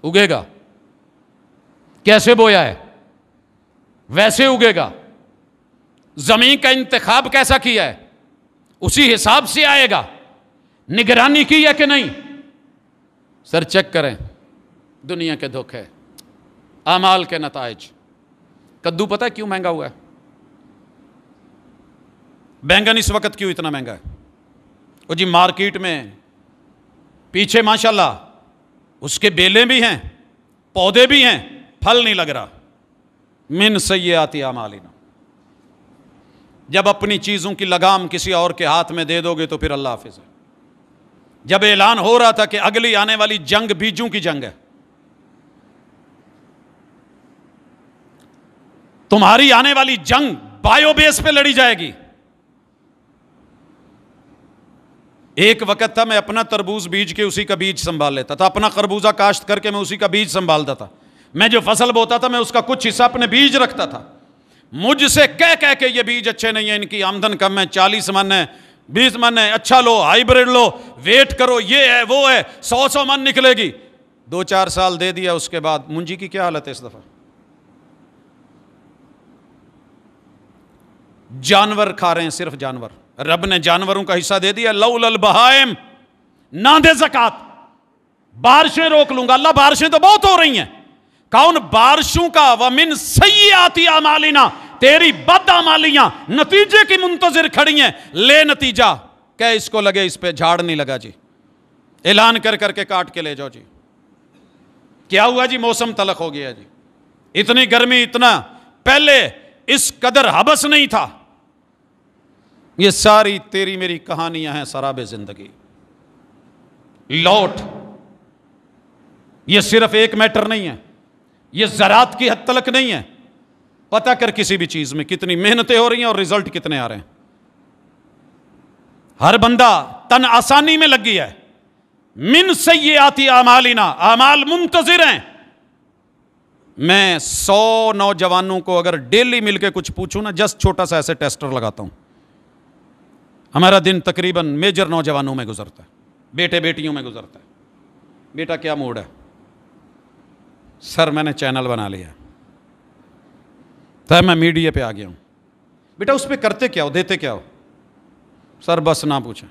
اگے گا. کیسے بویا ہے ویسے اگے گا. زمین کا انتخاب کیسا کیا ہے اسی حساب سے آئے گا. نگرانی کی ہے کہ نہیں؟ سر چیک کریں. دنیا کے دھوکے، اعمال کے نتائج. کدو پتہ ہے کیوں مہنگا ہوا ہے؟ بینگن اس وقت کیوں اتنا مہنگا ہے؟ وہ جی مارکیٹ میں پیچھے ماشاءاللہ اس کے بیلیں بھی ہیں، پودے بھی ہیں، پھل نہیں لگ رہا. من سیئات اعمالنا. جب اپنی چیزوں کی لگام کسی اور کے ہاتھ میں دے دو گے تو پھر اللہ حافظ ہے. جب اعلان ہو رہا تھا کہ اگلی آنے والی جنگ بیجوں کی جنگ ہے، تمہاری آنے والی جنگ بایو بیس پہ لڑی جائے گی. ایک وقت تھا میں اپنا تربوز بیج کے اسی کا بیج سنبھال لیتا تھا، اپنا خربوزہ کاشت کر کے میں اسی کا بیج سنبھالتا تھا. میں جو فصل بوتا تھا میں اس کا کچھ حصہ اپنے بیج رکھتا تھا. مجھ سے کہہ کے یہ بیج اچھے نہیں ہیں، ان کی آمدن کم ہے، 40 من ہے، 20 من ہے، اچھا لو، ہائیبریڈ لو، ویٹ کرو، یہ ہے وہ ہے، 100 من نکلے گی. 2-4 سال دے دیا، اس کے بعد منجی کی کیا حالت ہے اس دفعہ؟ جانور کھا رہے ہیں، صرف جانور. رب نے جانوروں کا حصہ دے دیا. لولا البہائم، نہ دے زکات. بارشیں روک لوں گا. اللہ بارشیں تو بہت ہو رہی ہیں. کون بارشوں کا؟ ومن سیئات اعمالنا. تیری بد اعمالیاں نتیجے کی منتظر کھڑی ہیں. لے نتیجہ. کہ اس کو لگے اس پہ جھاڑ نہیں لگا جی، اعلان کر کے کاٹ کے لے جاؤ جی. کیا ہوا جی؟ موسم تلخ ہو گیا جی. اتنی گرمی، اتنا پہلے اس قدر حبس نہیں تھا. یہ ساری تیری میری کہانیاں ہیں سراب زندگی. لوٹ. یہ صرف ایک میٹر نہیں ہے، یہ ذرات کی حد تلک نہیں ہے. پتہ کر کسی بھی چیز میں کتنی محنتیں ہو رہی ہیں اور رزلٹ کتنے آ رہے ہیں. ہر بندہ تن آسانی میں لگ گیا ہے. من سیئات اعمالنا. اعمال منتظر ہیں. میں 100 نوجوانوں کو اگر ڈیلی مل کے کچھ پوچھوں نا، جسٹ چھوٹا سا ایسے ٹیسٹر لگاتا ہوں، ہمارا دن تقریباً میجر نوجوانوں میں گزرتا ہے، بیٹے بیٹیوں میں گزرتا ہے. بیٹا کیا موڈ ہے؟ سر میں نے چینل بنا لیا، سر میں میڈیا پہ آ گیا ہوں. بیٹا اس پہ کرتے کیا ہو، دیتے کیا ہو؟ سر بس نہ پوچھیں.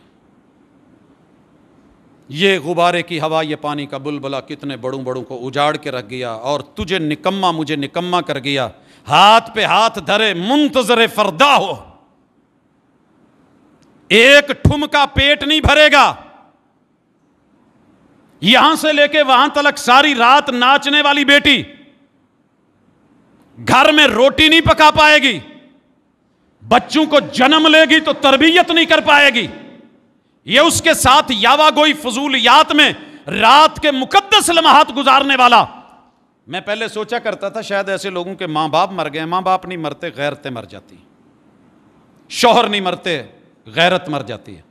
یہ غبارے کی ہوا، یہ پانی کا بلبلہ کتنے بڑوں کو اجاڑ کے رکھ گیا، اور تجھے نکما مجھے نکما کر گیا. ہاتھ پہ ہاتھ دھرے منتظر فردا ہو، ایک ٹھمکا پیٹ نہیں بھرے گا، یہاں سے لے کے وہاں تلک ساری رات ناچنے والی بیٹی گھر میں روٹی نہیں پکا پائے گی، بچوں کو جنم لے گی تو تربیت نہیں کر پائے گی، یہ اس کے ساتھ یاوا گوئی فضولیات میں رات کے مقدس لمحات گزارنے والا۔ میں پہلے سوچا کرتا تھا شاید ایسے لوگوں کے ماں باپ مر گئے، ماں باپ نہیں مرتے، غیرتیں مر جاتی، شوہر نہیں مرتے، غیرت مر جاتی ہے۔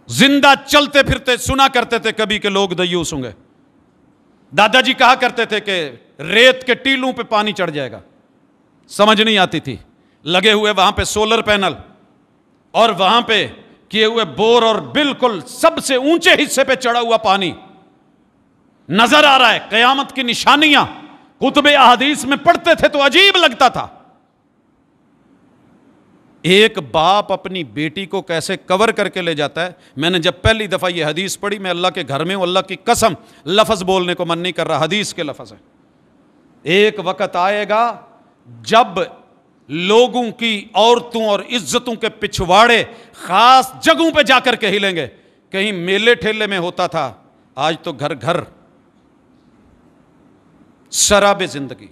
زندہ چلتے پھرتے سنا کرتے تھے کبھی کہ لوگ دیوس ہوں گے، دادا جی کہا کرتے تھے کہ ریت کے ٹیلوں پہ پانی چڑھ جائے گا، سمجھ نہیں آتی تھی، لگے ہوئے وہاں پہ سولر پینل اور وہاں پہ کیے ہوئے بور اور بالکل سب سے اونچے حصے پہ چڑھا ہوا پانی نظر آ رہا ہے، قیامت کی نشانیاں کتب احادیث میں پڑھتے تھے تو عجیب لگتا تھا۔ ایک باپ اپنی بیٹی کو کیسے کور کر کے لے جاتا ہے۔ میں نے جب پہلی دفعہ یہ حدیث پڑھی، میں اللہ کے گھر میں ہوں، اللہ کی قسم لفظ بولنے کو من نہیں کر رہا، حدیث کے لفظ ہے، ایک وقت آئے گا جب لوگوں کی عورتوں اور عزتوں کے پچھواڑے خاص جگہوں پہ جا کر کے ہلیں گے۔ کہیں میلے ٹھیلے میں ہوتا تھا، آج تو گھر گھر شراب زندگی۔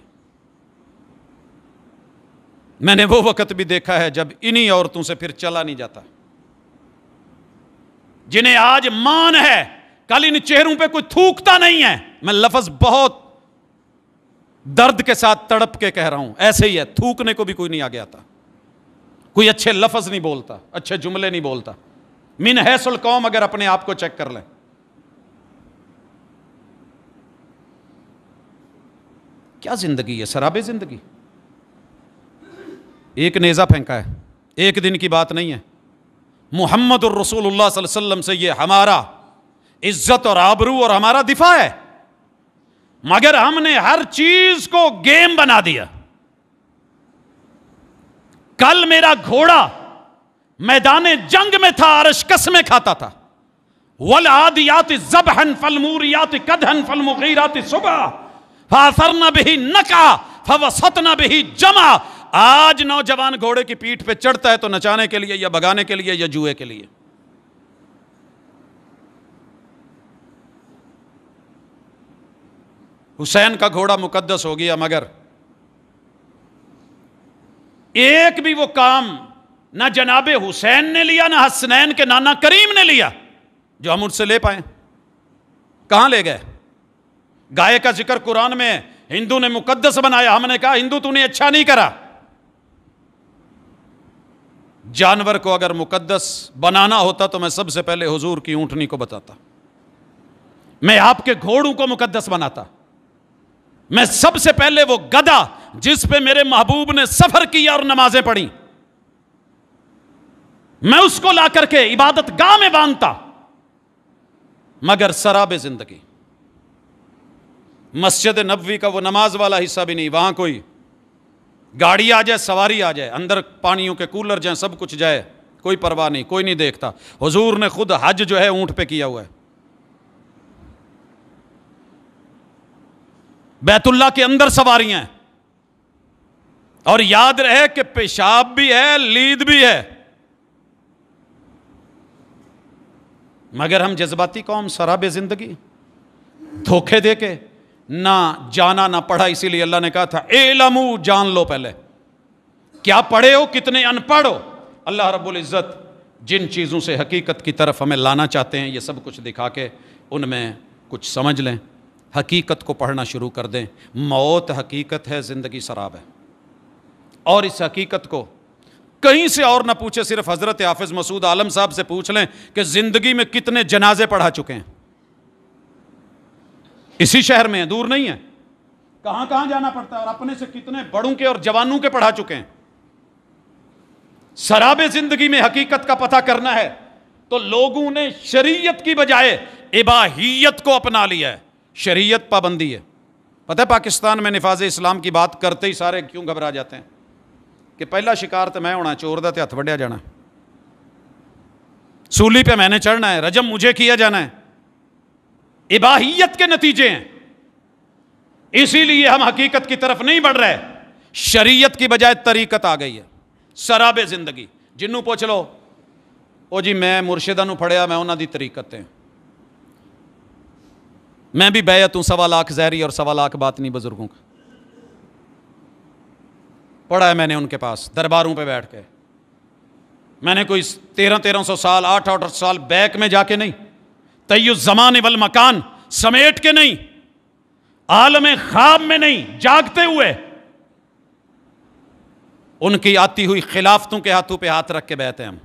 میں نے وہ وقت بھی دیکھا ہے جب انہی عورتوں سے پھر چلا نہیں جاتا، جنہیں آج مان ہے، کل ان چہروں پہ کوئی تھوکتا نہیں ہے۔ میں لفظ بہت درد کے ساتھ تڑپ کے کہہ رہا ہوں، ایسے ہی ہے، تھوکنے کو بھی کوئی نہیں آگے آتا، کوئی اچھے لفظ نہیں بولتا، اچھے جملے نہیں بولتا۔ من حیث القوم اگر اپنے آپ کو چیک کر لیں، کیا زندگی ہے، سراب زندگی۔ ایک نیزہ پھینکا ہے، ایک دن کی بات نہیں ہے۔ محمد الرسول اللہ صلی اللہ علیہ وسلم سے یہ ہمارا عزت اور آبرو اور ہمارا دفاع ہے، مگر ہم نے ہر چیز کو گیم بنا دیا۔ کل میرا گھوڑا میدان جنگ میں تھا، عرش قسمیں کھاتا تھا، والعادیات ذبحا فالموریات قدحا فالمغیرات صبحا فاثرن بہ نقعا فوسطن بہ جمعا۔ آج نوجوان گھوڑے کی پیٹھ پہ چڑھتا ہے تو نچانے کے لیے یا بگانے کے لیے یا جوئے کے لیے۔ حسین کا گھوڑا مقدس ہو گیا، مگر ایک بھی وہ کام نہ جناب حسین نے لیا، نہ حسنین کے نانا کریم نے لیا جو ہم ان سے لے پائیں۔ کہاں لے گئے؟ گائے کا ذکر قرآن میں ہندو نے مقدس بنایا، ہم نے کہا ہندو تو نے اچھا نہیں کرا۔ جانور کو اگر مقدس بنانا ہوتا تو میں سب سے پہلے حضور کی اونٹنی کو بتاتا، میں آپ کے گھوڑوں کو مقدس بناتا، میں سب سے پہلے وہ گدھا جس پہ میرے محبوب نے سفر کیا اور نمازیں پڑھی، میں اس کو لا کر کے عبادت گاہ میں باندھتا۔ مگر سراب زندگی، مسجد نبوی کا وہ نماز والا حصہ بھی نہیں، وہاں کوئی گاڑی آ جائے، سواری آ جائے، اندر پانیوں کے کولر جائیں، سب کچھ جائے، کوئی پرواہ نہیں، کوئی نہیں دیکھتا۔ حضور نے خود حج جو ہے اونٹ پہ کیا ہوا ہے، بیت اللہ کے اندر سواریاں ہیں، اور یاد رہے کہ پیشاب بھی ہے، لید بھی ہے، مگر ہم جذباتی قوم، سراب زندگی، دھوکے دے کے نہ جانا نہ پڑھا۔ اسی لیے اللہ نے کہا تھا اعلموا، جان لو پہلے، کیا پڑھے ہو، کتنے ان پڑھ ہو۔ اللہ رب العزت جن چیزوں سے حقیقت کی طرف ہمیں لانا چاہتے ہیں، یہ سب کچھ دکھا کے ان میں کچھ سمجھ لیں، حقیقت کو پڑھنا شروع کر دیں۔ موت حقیقت ہے، زندگی سراب ہے، اور اس حقیقت کو کہیں سے اور نہ پوچھے، صرف حضرت حافظ مسعود عالم صاحب سے پوچھ لیں کہ زندگی میں کتنے جنازے پڑھا چکے ہیں۔ اسی شہر میں ہیں، دور نہیں ہے، کہاں کہاں جانا پڑتا ہے، اور اپنے سے کتنے بڑوں کے اور جوانوں کے پڑھا چکے ہیں۔ سراب زندگی میں حقیقت کا پتہ کرنا ہے تو لوگوں نے شریعت کی بجائے اباحیت کو اپنا لیا ہے۔ شریعت پابندی ہے۔ پتہ ہے پاکستان میں نفاذ اسلام کی بات کرتے ہی سارے کیوں گھبرا جاتے ہیں کہ پہلا شکار تو میں ہونا، چور دا تے ہتھ وڈیا جانا، سولی پہ میں نے چڑھنا ہے، رجم مجھے کیا جانا ہے۔ اباحیت کے نتیجے ہیں، اسی لیے ہم حقیقت کی طرف نہیں بڑھ رہے۔ شریعت کی بجائے طریقت آ گئی ہے، سراب زندگی. جنوں پوچھ لو او جی میں مرشداں نوں پڑھیا، میں انہاں دی طریقت ہے، میں بھی بیعت ہوں 1.25 لاکھ ظاہری اور 1.25 لاکھ باطنی بزرگوں کا، پڑھا ہے میں نے ان کے پاس درباروں پہ بیٹھ کے. میں نے کوئی 1300 سال 800 سال بیک میں جا کے نہیں، طی الزمان والمکان سمیٹ کے نہیں، عالم خواب میں نہیں، جاگتے ہوئے ان کی آتی ہوئی خلافتوں کے ہاتھوں پہ ہاتھ رکھ کے بیعت ہیں ہم.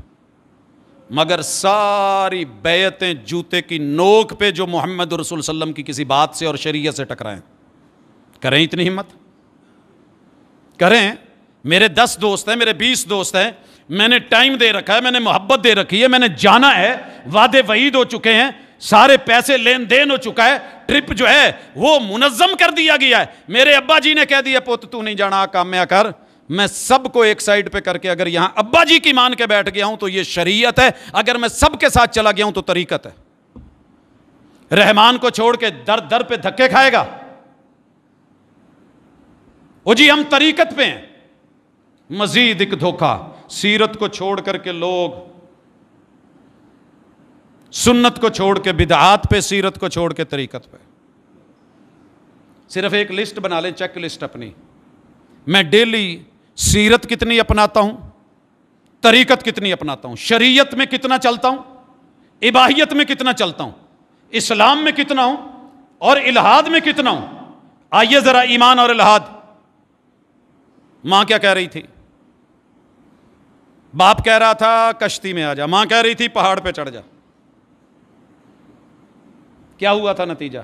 مگر ساری بیعتیں جوتے کی نوک پہ جو محمد رسول صلی اللہ علیہ وسلم کی کسی بات سے اور شریعت سے ٹکرائیں. کریں اتنی ہمت؟ کریں. میرے 10 دوست ہیں، میرے 20 دوست ہیں، میں نے ٹائم دے رکھا ہے، میں نے محبت دے رکھی ہے، میں نے جانا ہے، وعدے وعید ہو چکے ہیں، سارے پیسے لین دین ہو چکا ہے، ٹرپ جو ہے وہ منظم کر دیا گیا ہے. میرے ابا جی نے کہہ دیا پوت تو نہیں جانا، کام میں آ کر. میں سب کو ایک سائڈ پہ کر کے اگر یہاں ابا جی کی مان کے بیٹھ گیا ہوں تو یہ شریعت ہے، اگر میں سب کے ساتھ چلا گیا ہوں تو طریقت ہے. رحمان کو چھوڑ کے در در پہ دھکے کھائے گا؟ وہ جی ہم طریقت پہ ہیں. مزید ایک دھوکہ، سیرت کو چھوڑ کر کے لوگ سنت کو چھوڑ کے بدعات پہ، سیرت کو چھوڑ کے طریقت پہ. صرف ایک لسٹ بنا لیں، چیک لسٹ اپنی. میں ڈیلی سیرت کتنی اپناتا ہوں، طریقت کتنی اپناتا ہوں، شریعت میں کتنا چلتا ہوں، اباحیت میں کتنا چلتا ہوں، اسلام میں کتنا ہوں اور الہاد میں کتنا ہوں. آئیے ذرا ایمان اور الہاد. ماں کیا کہہ رہی تھی؟ باپ کہہ رہا تھا کشتی میں آ جا، ماں کہہ رہی تھی پہاڑ پہ چڑھ جا. کیا ہوا تھا نتیجہ؟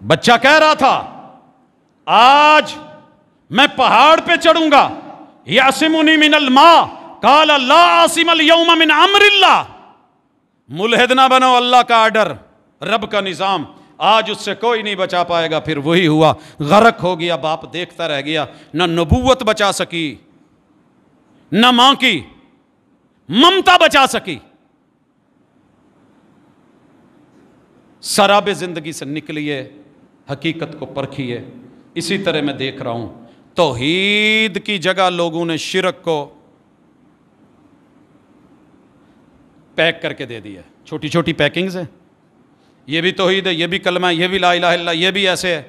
بچہ کہہ رہا تھا آج میں پہاڑ پہ چڑھوں گا، یعصمنی من الماء قال لا عاصم اليوم من امر اللہ. ملحد نہ بنو، اللہ کا آرڈر، رب کا نظام، آج اس سے کوئی نہیں بچا پائے گا. پھر وہی ہوا، غرق ہو گیا. باپ دیکھتا رہ گیا، نہ نبوت بچا سکی، نہ ماں کی ممتا بچا سکی. سراب زندگی سے نکلیے، حقیقت کو پرکھیے. اسی طرح میں دیکھ رہا ہوں توحید کی جگہ لوگوں نے شرک کو پیک کر کے دے دیا. چھوٹی چھوٹی پیکنگز ہیں، یہ بھی توحید ہے، یہ بھی کلمہ ہے، یہ بھی لا الہ الا اللہ، یہ بھی ایسے ہے.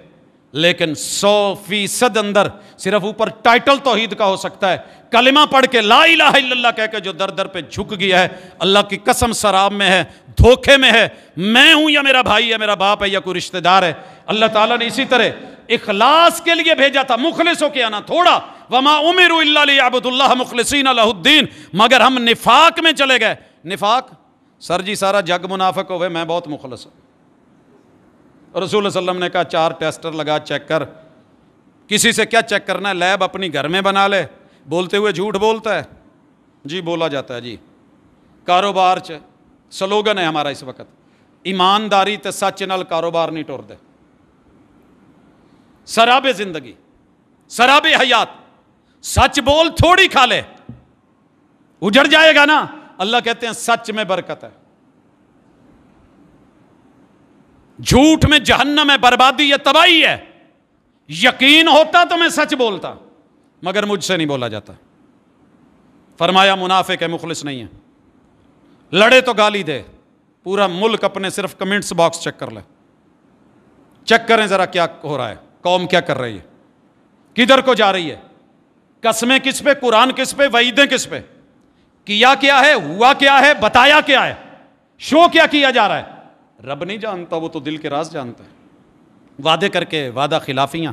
لیکن 100% اندر صرف اوپر ٹائٹل توحید کا ہو سکتا ہے. کلمہ پڑھ کے لا الہ الا اللہ کہہ کے جو در در پہ جھک گیا ہے، اللہ کی قسم سراب میں ہے، دھوکے میں ہے. میں ہوں یا میرا بھائی ہے، میرا باپ ہے یا کوئی رشتہ دار ہے. اللہ تعالیٰ نے اسی طرح اخلاص کے لیے بھیجا تھا، مخلص ہو کے آنا. تھوڑا وما امروا الا ليعبدوا الله مخلصین له الدین. مگر ہم نفاق میں چلے گئے. نفاق سر جی سارا جگ منافق ہوئے، میں بہت مخلص ہوں. رسول اللہ صلی اللہ علیہ وسلم نے کہا 4 ٹیسٹر لگا، چیک کر. کسی سے کیا چیک کرنا ہے؟ لیب اپنی گھر میں بنا لے. بولتے ہوئے جھوٹ بولتا ہے؟ جی بولا جاتا ہے. جی کاروبار سلوگن ہے ہمارا اس وقت، ایمانداری تے سچ نال کاروبار نہیں ٹر دے. سراب زندگی، سراب حیات. سچ بول، تھوڑی کھا لے، اجڑ جائے گا نا. اللہ کہتے ہیں سچ میں برکت ہے، جھوٹ میں جہنم ہے، بربادی ہے، تباہی ہے. یقین ہوتا تو میں سچ بولتا، مگر مجھ سے نہیں بولا جاتا. فرمایا منافق ہے، مخلص نہیں ہے. لڑے تو گالی دے. پورا ملک اپنے صرف کمنٹس باکس چیک کر لے، چیک کریں ذرا کیا ہو رہا ہے، قوم کیا کر رہی ہے، کدھر کو جا رہی ہے، قسمیں کس پہ، قرآن کس پہ، وعیدیں کس پہ، کیا کیا ہے، ہوا کیا ہے، بتایا کیا ہے، شو کیا کیا جا رہا ہے. رب نہیں جانتا، وہ تو دل کے راز جانتا ہے. وعدے کر کے وعدہ خلافیاں،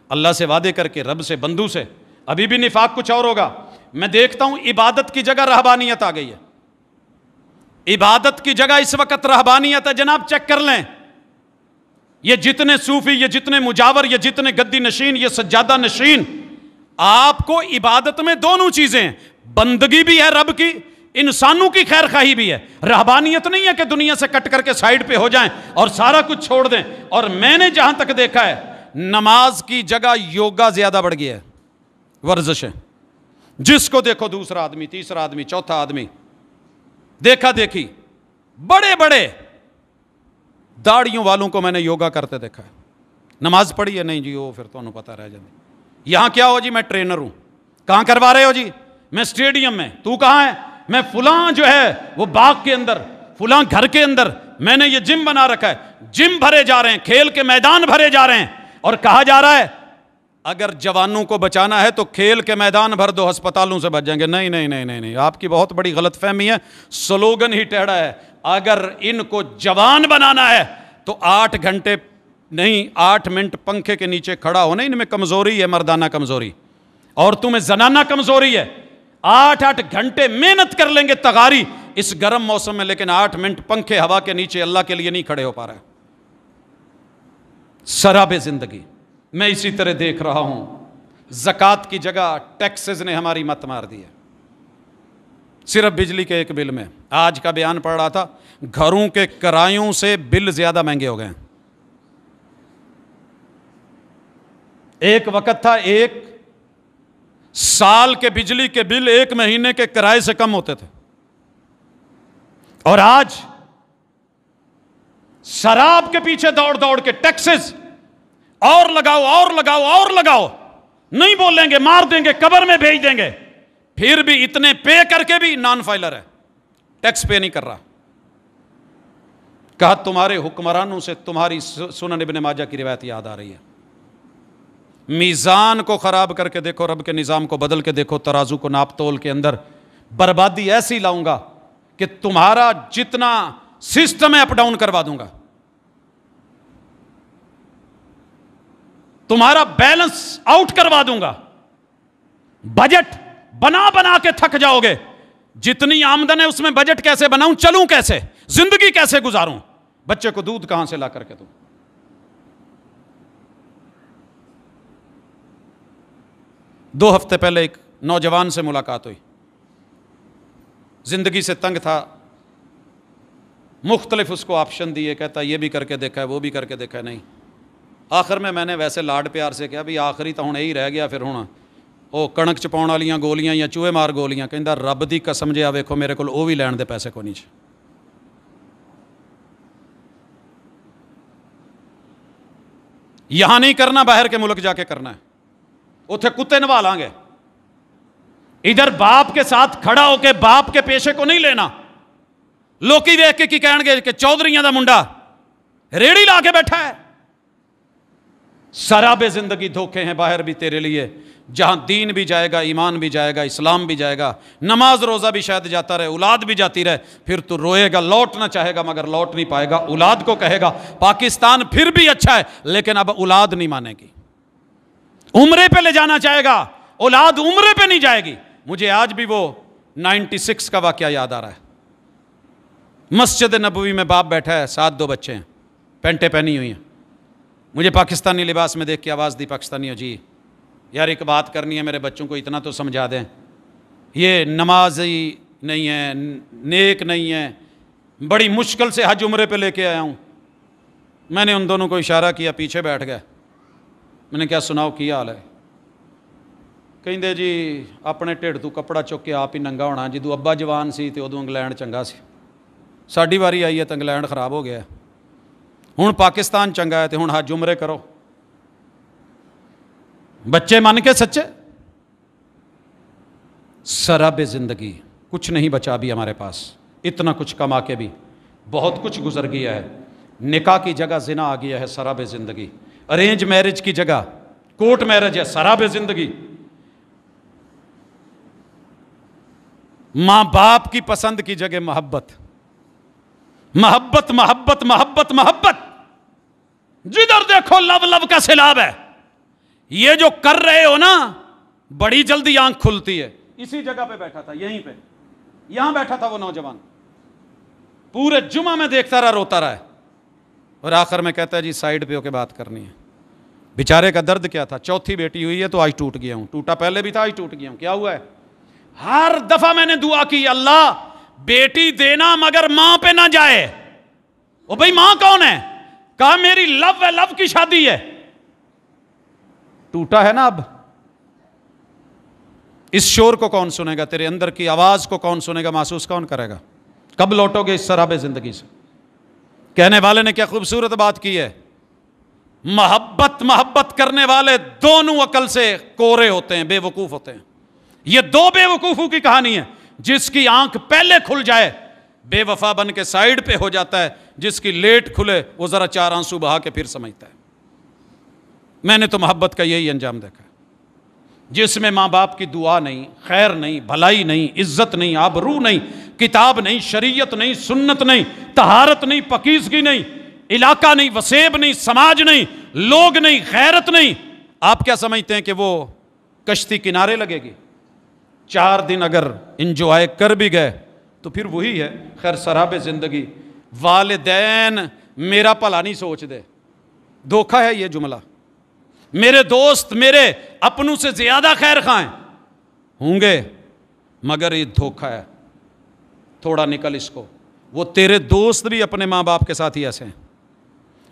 اللہ سے وعدے کر کے، رب سے، بندو سے. ابھی بھی نفاق کچھ اور ہوگا. میں دیکھتا ہوں عبادت کی جگہ رہبانیت آ گئی ہے. عبادت کی جگہ اس وقت رہبانیت ہے. جناب چیک کر لیں، یہ جتنے صوفی، یہ جتنے مجاور، یہ جتنے گدی نشین، یہ سجادہ نشین، آپ کو عبادت میں دونوں چیزیں ہیں. بندگی بھی ہے رب کی، انسانوں کی خیر خواہی بھی ہے. رہبانیت نہیں ہے کہ دنیا سے کٹ کر کے سائیڈ پہ ہو جائیں اور سارا کچھ چھوڑ دیں. اور میں نے جہاں تک دیکھا ہے، نماز کی جگہ یوگا زیادہ بڑھ گیا ہے، ورزشیں. جس کو دیکھو، دوسرا آدمی، تیسرا آدمی، چوتھا آدمی، دیکھا دیکھی. بڑے بڑے داڑھیوں والوں کو میں نے یوگا کرتے دیکھا ہے. نماز پڑھی ہے نہیں جی وہ پھر تو پتہ رہ جاتی. یہاں کیا ہو جی میں ٹرینر ہوں. کہاں کروا رہے ہو جی؟ میں اسٹیڈیم میں. تو کہاں ہے؟ میں فلاں جو ہے وہ باغ کے اندر فلاں گھر کے اندر میں نے یہ جم بنا رکھا ہے. جم بھرے جا رہے ہیں, کھیل کے میدان بھرے جا رہے ہیں, اور کہا جا رہا ہے اگر جوانوں کو بچانا ہے تو کھیل کے میدان بھر دو, ہسپتالوں سے بچ جائیں گے. نہیں نہیں نہیں نہیں نہیں, آپ کی بہت بڑی غلط فہمی ہے, سلوگن ہی ٹیڑھا ہے. اگر ان کو جوان بنانا ہے تو 8 گھنٹے نہیں 8 منٹ پنکھے کے نیچے کھڑا ہونا, ان میں کمزوری ہے, مردانہ کمزوری. عورتوں میں زنانہ کمزوری ہے. 8 گھنٹے محنت کر لیں گے تغاری اس گرم موسم میں, لیکن 8 منٹ پنکھے ہوا کے نیچے اللہ کے لیے نہیں کھڑے ہو پا رہے. سراب زندگی. میں اسی طرح دیکھ رہا ہوں زکوٰۃ کی جگہ ٹیکسز نے ہماری مت مار دی ہے. صرف بجلی کے ایک بل میں آج کا بیان پڑھ رہا تھا, گھروں کے کرایوں سے بل زیادہ مہنگے ہو گئے ہیں. ایک وقت تھا ایک سال کے بجلی کے بل 1 مہینے کے کرائے سے کم ہوتے تھے, اور آج شراب کے پیچھے دوڑ دوڑ کے ٹیکسز اور لگاؤ اور لگاؤ اور لگاؤ. نہیں بولیں گے, مار دیں گے, قبر میں بھیج دیں گے. پھر بھی اتنے پے کر کے بھی نان فائلر ہے, ٹیکس پے نہیں کر رہا. کہا تمہارے حکمرانوں سے تمہاری سنن ابن ماجہ کی روایت یاد آ رہی ہے. میزان کو خراب کر کے دیکھو, رب کے نظام کو بدل کے دیکھو, ترازو کو ناپ تول کے اندر بربادی ایسی لاؤں گا کہ تمہارا جتنا سسٹم ہے اپ ڈاؤن کروا دوں گا. تمہارا بیلنس آؤٹ کروا دوں گا. بجٹ بنا بنا کے تھک جاؤ گے. جتنی آمدن ہے اس میں بجٹ کیسے بناؤں, چلوں کیسے, زندگی کیسے گزاروں, بچے کو دودھ کہاں سے لا کر کے دوں. 2 ہفتے پہلے ایک نوجوان سے ملاقات ہوئی, زندگی سے تنگ تھا, مختلف اس کو آپشن دیے, کہتا یہ بھی کر کے دیکھا ہے وہ بھی کر کے دیکھا ہے, نہیں. آخر میں نے ویسے لاڈ پیار سے کہا بھی آخری تو ہوں یہی رہ گیا, پھر ہوں وہ کنک چپاؤن والیاں گولیاں یا چوہے مار گولیاں. کہندا رب دی قسم جے آ ویکھو میرے کول وہ بھی لین دے پیسے کو نہیں چ. یہاں نہیں کرنا, باہر کے ملک جا کے کرنا ہے, اتنے کتے نوا لیں گے. ادھر باپ کے ساتھ کھڑا ہو کے باپ کے پیشے کو نہیں لینا. لوکی دیکھ کے کی کہن گے کہ چودھریاں دا منڈا ریڑھی لا کے بیٹھا ہے. سراب زندگی دھوکے ہیں باہر بھی تیرے لیے, جہاں دین بھی جائے گا, ایمان بھی جائے گا, اسلام بھی جائے گا, نماز روزہ بھی شاید جاتا رہے, اولاد بھی جاتی رہے, پھر تو روئے گا, لوٹنا چاہے گا مگر لوٹ نہیں پائے گا. اولاد کو کہے گا پاکستان پھر بھی اچھا ہے, لیکن اب اولاد نہیں مانے گی. عمرے پہ لے جانا چاہے گا, اولاد عمرے پہ نہیں جائے گی. مجھے آج بھی وہ 96 کا واقعہ یاد آ رہا ہے. مسجد نبوی میں باپ بیٹھا ہے, 7 2 بچے ہیں, پینٹیں پہنی ہوئی ہیں. مجھے پاکستانی لباس میں دیکھ کے آواز دی, پاکستانی ہو جی یار ایک بات کرنی ہے, میرے بچوں کو اتنا تو سمجھا دیں, یہ نمازی نہیں ہے, نیک نہیں ہے, بڑی مشکل سے حج عمرے پہ لے کے آیا ہوں. میں نے ان دونوں کو اشارہ کیا, پیچھے بیٹھ گئے. میں نے کیا سناؤ کی حال ہے؟ کہندے جی اپنے ٹھڈ تو کپڑا چک کے آپ ہی ننگا ہونا, جدو ابا جوان سی تے ادو انگلینڈ چنگا سی, ساڈی واری آئی ہے تو انگلینڈ خراب ہو گیا, ہوں پاکستان چنگا ہے تو ہوں حج عمرے کرو. بچے من کے سچے. سراب زندگی, کچھ نہیں بچا بھی ہمارے پاس, اتنا کچھ کما کے بھی بہت کچھ گزر گیا ہے. نکاح کی جگہ زنا آ گیا ہے, سراب زندگی. ارینج میرج کی جگہ کورٹ میرج ہے, سراب زندگی. ماں باپ کی پسند کی جگہ محبت محبت محبت محبت محبت, جدھر دیکھو لو لو کا سیلاب ہے. یہ جو کر رہے ہو نا, بڑی جلدی آنکھ کھلتی ہے. اسی جگہ پہ بیٹھا تھا, یہیں پہ, یہاں بیٹھا تھا وہ نوجوان, پورے جمعہ میں دیکھتا رہا, روتا رہا ہے, اور آخر میں کہتا ہے جی سائیڈ پہ ہو کے بات کرنی ہے. بیچارے کا درد کیا تھا, 4تھی بیٹی ہوئی ہے تو آج ٹوٹ گیا ہوں, ٹوٹا پہلے بھی تھا آج ٹوٹ گیا ہوں. کیا ہوا ہے؟ ہر دفعہ میں نے دعا کی, اللہ بیٹی دینا مگر ماں پہ نہ جائے. او بھائی ماں کون ہے؟ کہا میری لو ہے, لو کی شادی ہے. ٹوٹا ہے نا اب. اس شور کو کون سنے گا؟ تیرے اندر کی آواز کو کون سنے گا؟ محسوس کون کرے گا؟ کب لوٹو گے اس سراب زندگی سے؟ کہنے والے نے کیا خوبصورت بات کی ہے, محبت کرنے والے دونوں عقل سے کورے ہوتے ہیں، بے وقوف ہوتے ہیں۔ یہ دو بے وقوفوں کی کہانی ہے۔ جس کی آنکھ پہلے کھل جائے بے وفا بن کے سائیڈ پہ ہو جاتا ہے، جس کی لیٹ کھلے وہ ذرا چار آنسو بہا کے پھر سمجھتا ہے۔ میں نے تو محبت کا یہی انجام دیکھا ہے، جس میں ماں باپ کی دعا نہیں، خیر نہیں، بھلائی نہیں، عزت نہیں، آبرو نہیں، کتاب نہیں، شریعت نہیں، سنت نہیں، طہارت نہیں، پاکیزگی نہیں، علاقہ نہیں، وسیب نہیں، سماج نہیں، لوگ نہیں، غیرت نہیں، آپ کیا سمجھتے ہیں کہ وہ کشتی کنارے لگے گی؟ 4 دن اگر انجوائے کر بھی گئے تو پھر وہی ہے خیر سراب زندگی۔ والدین میرا بھلا نہیں سوچ دے، دھوکہ ہے یہ جملہ۔ میرے دوست میرے اپنوں سے زیادہ خیر خواہ ہوں گے، مگر یہ دھوکہ ہے، تھوڑا نکل اس کو۔ وہ تیرے دوست بھی اپنے ماں باپ کے ساتھ ہی ایسے ہیں،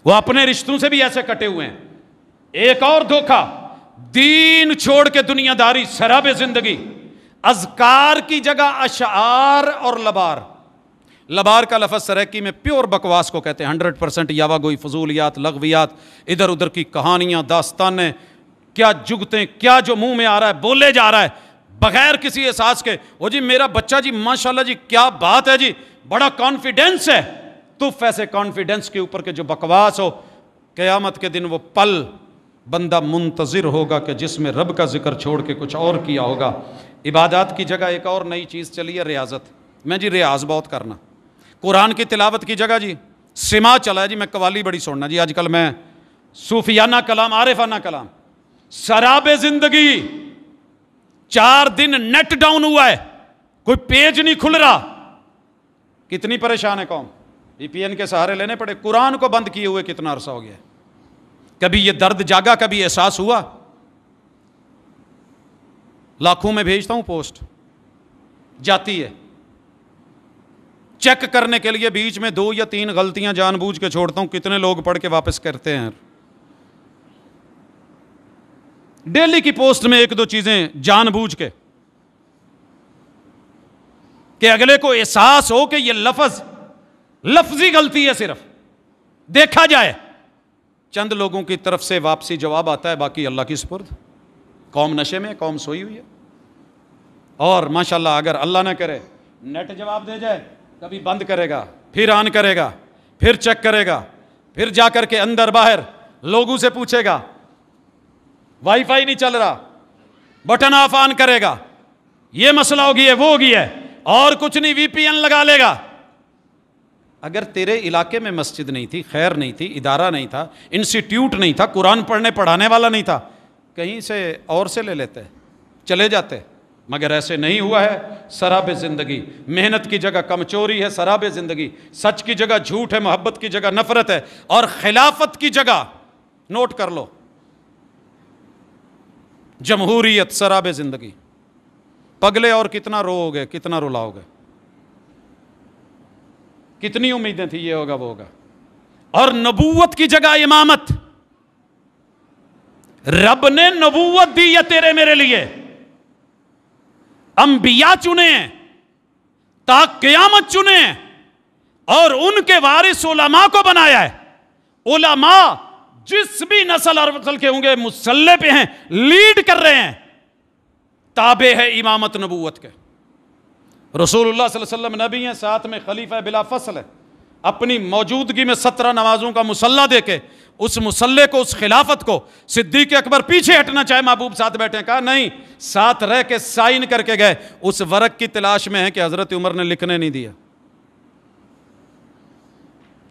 وہ اپنے رشتوں سے بھی ایسے کٹے ہوئے ہیں۔ ایک اور دھوکہ، دین چھوڑ کے دنیا داری، سراب زندگی، اذکار کی جگہ اشعار اور لبار۔ لبار کا لفظ سریکی میں پیور بکواس کو کہتے ہیں، 100% یاوا گوئی، فضولیات، لغویات، ادھر ادھر کی کہانیاں، داستانیں، کیا جگتیں، کیا جو منہ میں آ رہا ہے بولے جا رہا ہے بغیر کسی احساس کے۔ وہ جی میرا بچہ جی ماشاءاللہ جی کیا بات ہے جی، بڑا کانفیڈنس ہے۔ تف ایسے کانفیڈنس کے اوپر کے جو بکواس ہو، قیامت کے دن وہ پل بندہ منتظر ہوگا کہ جس میں رب کا ذکر چھوڑ کے کچھ اور کیا ہوگا۔ عبادات کی جگہ ایک اور نئی چیز چلی ہے، ریاضت۔ میں جی ریاض بہت کرنا، قرآن کی تلاوت کی جگہ جی سما چلا ہے جی میں قوالی بڑی سننا جی، آج کل میں صوفیانہ کلام، عارفانہ کلام، سراب زندگی۔ 4 دن نیٹ ڈاؤن ہوا ہے، کوئی پیج نہیں کھل رہا، کتنی پریشان ہے قوم، وی پی این کے سہارے لینے پڑے۔ قرآن کو بند کیے ہوئے کتنا عرصہ ہو گیا ہے؟ کبھی یہ درد جاگا، کبھی احساس ہوا؟ لاکھوں میں بھیجتا ہوں پوسٹ، جاتی ہے، چیک کرنے کے لیے بیچ میں 2 یا 3 غلطیاں جان بوجھ کے چھوڑتا ہوں، کتنے لوگ پڑھ کے واپس کرتے ہیں۔ ڈیلی کی پوسٹ میں 1-2 چیزیں جان بوجھ کے، کہ اگلے کو احساس ہو کہ یہ لفظی غلطی ہے، صرف دیکھا جائے۔ چند لوگوں کی طرف سے واپسی جواب آتا ہے، باقی اللہ کی سپرد۔ قوم نشے میں، قوم سوئی ہوئی ہے، اور ماشاءاللہ اگر اللہ نہ کرے نیٹ جواب دے جائے، کبھی بند کرے گا، پھر آن کرے گا، پھر چیک کرے گا، پھر جا کر کے اندر باہر لوگوں سے پوچھے گا، وائی فائی نہیں چل رہا، بٹن آف آن کرے گا، یہ مسئلہ ہو گیا ہے، وہ ہو گیا ہے، اور کچھ نہیں، وی پی این لگا لے گا۔ اگر تیرے علاقے میں مسجد نہیں تھی، خیر نہیں تھی، ادارہ نہیں تھا، انسٹیٹیوٹ نہیں تھا، قرآن پڑھنے پڑھانے والا نہیں تھا، کہیں سے اور سے لے لیتے، چلے جاتے، مگر ایسے نہیں ہوا ہے۔ سراب زندگی، محنت کی جگہ کمچوری ہے، سراب زندگی، سچ کی جگہ جھوٹ ہے، محبت کی جگہ نفرت ہے، اور خلافت کی جگہ نوٹ کر لو جمہوریت، سراب زندگی۔ پگلے اور کتنا رو گے، کتنا رلاؤ گے، کتنی امیدیں تھی یہ ہوگا وہ ہوگا۔ اور نبوت کی جگہ امامت، رب نے نبوت دی ہے تیرے میرے لیے، انبیاء چنے ہیں، تا قیامت چنے ہیں، اور ان کے وارث علماء کو بنایا ہے۔ علماء جس بھی نسل اور نسل کے ہوں گے مسلح پہ ہیں، لیڈ کر رہے ہیں، تابع ہے امامت نبوت کے۔ رسول اللہ صلی اللہ علیہ وسلم نبی ہیں، ساتھ میں خلیفہ بلا فصل ہے، اپنی موجودگی میں 17 نمازوں کا مصلی دے کے اس مصلی کو، اس خلافت کو، صدیق اکبر پیچھے ہٹنا چاہے، محبوب ساتھ بیٹھے ہیں، کہا نہیں، ساتھ رہ کے سائن کر کے گئے۔ اس ورق کی تلاش میں ہے کہ حضرت عمر نے لکھنے نہیں دیا،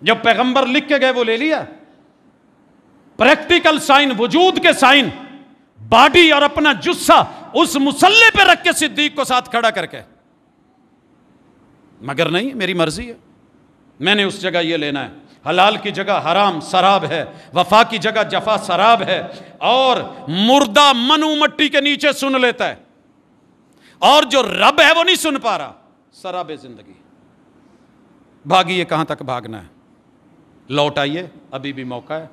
جب پیغمبر لکھ کے گئے وہ لے لیا۔ پریکٹیکل سائن، وجود کے سائن، باڈی اور اپنا جثہ اس مصلی پہ رکھ کے صدیق کو ساتھ کھڑا کر کے، مگر نہیں، میری مرضی ہے، میں نے اس جگہ یہ لینا ہے۔ حلال کی جگہ حرام سراب ہے، وفا کی جگہ جفا سراب ہے، اور مردہ منو مٹی کے نیچے سن لیتا ہے، اور جو رب ہے وہ نہیں سن پا رہا، سراب زندگی۔ بھاگیے، کہاں تک بھاگنا ہے؟ لوٹ آئیے، ابھی بھی موقع ہے۔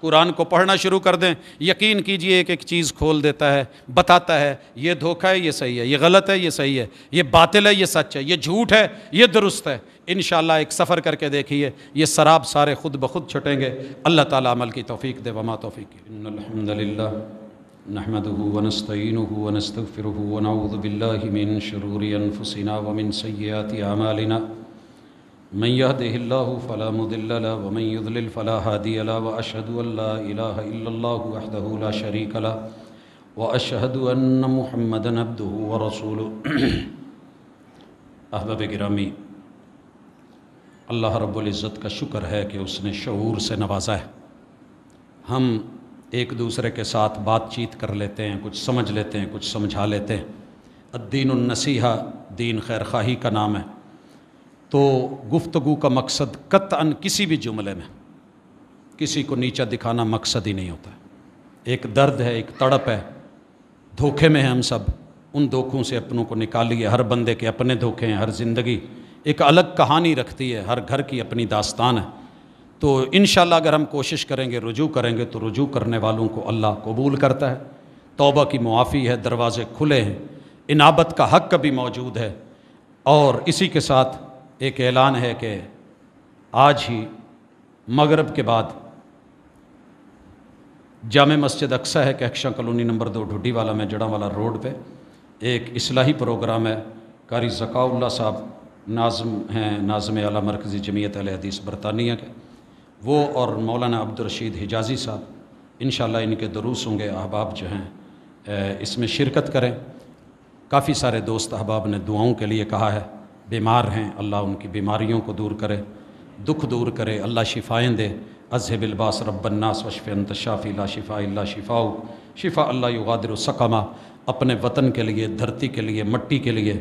قرآن کو پڑھنا شروع کر دیں، یقین کیجئے ایک ایک چیز کھول دیتا ہے، بتاتا ہے یہ دھوکہ ہے، یہ صحیح ہے، یہ غلط ہے، یہ صحیح ہے، یہ باطل ہے، یہ سچ ہے، یہ جھوٹ ہے، یہ درست ہے۔ انشاءاللہ ایک سفر کر کے دیکھیے، یہ سراب سارے خود بخود چھٹیں گے۔ اللہ تعالیٰ عمل کی توفیق دے، وما توفیق ان الحمد للہ نحمده ونستعینه ونستغفره ونعوذ باللہ من شرور انفسنا ومن سیئات اعمالنا من يهده الله فلا مضل له ومن يضلل فلا هادي له واشهد ان لا اله الا الله وحده لا شريك له واشهد ان محمدا عبده ورسوله۔ احباب گرامی، اللہ رب العزت کا شکر ہے کہ اس نے شعور سے نوازا ہے۔ ہم ایک دوسرے کے ساتھ بات چیت کر لیتے ہیں، کچھ سمجھ لیتے ہیں، کچھ سمجھا لیتے ہیں۔ الدین النصیحہ، دین خیر خواہی کا نام ہے۔ تو گفتگو کا مقصد قطعاً کسی بھی جملے میں کسی کو نیچا دکھانا مقصد ہی نہیں ہوتا ہے۔ ایک درد ہے، ایک تڑپ ہے، دھوکے میں ہیں ہم سب، ان دھوکوں سے اپنوں کو نکالیے۔ ہر بندے کے اپنے دھوکے ہیں، ہر زندگی ایک الگ کہانی رکھتی ہے، ہر گھر کی اپنی داستان ہے۔ تو انشاءاللہ اگر ہم کوشش کریں گے، رجوع کریں گے، تو رجوع کرنے والوں کو اللہ قبول کرتا ہے۔ توبہ کی معافی ہے، دروازے کھلے ہیں، انابت کا حق بھی موجود ہے۔ اور اسی کے ساتھ ایک اعلان ہے کہ آج ہی مغرب کے بعد جامع مسجد اقصیٰ ہے، کہکشاں کالونی نمبر 2 ڈھڈی والا میں جڑاں والا روڈ پہ ایک اصلاحی پروگرام ہے۔ قاری ذکاء اللہ صاحب ناظم ہیں، ناظم اعلیٰ مرکزی جمعیت اہل حدیث برطانیہ کے، وہ اور مولانا عبدالرشید حجازی صاحب، انشاءاللہ ان کے دروس ہوں گے۔ احباب جو ہیں اس میں شرکت کریں۔ کافی سارے دوست احباب نے دعاؤں کے لیے کہا ہے، بیمار ہیں اللہ ان کی بیماریوں کو دور کرے، دکھ دور کرے، اللہ شفائیں دے۔ اذهب الباس رب الناس واشف انت الشافی لا شفاء الا شفاؤک، شفاء اللہ یغادر سقما۔ اپنے وطن کے لیے، دھرتی کے لیے، مٹی کے لیے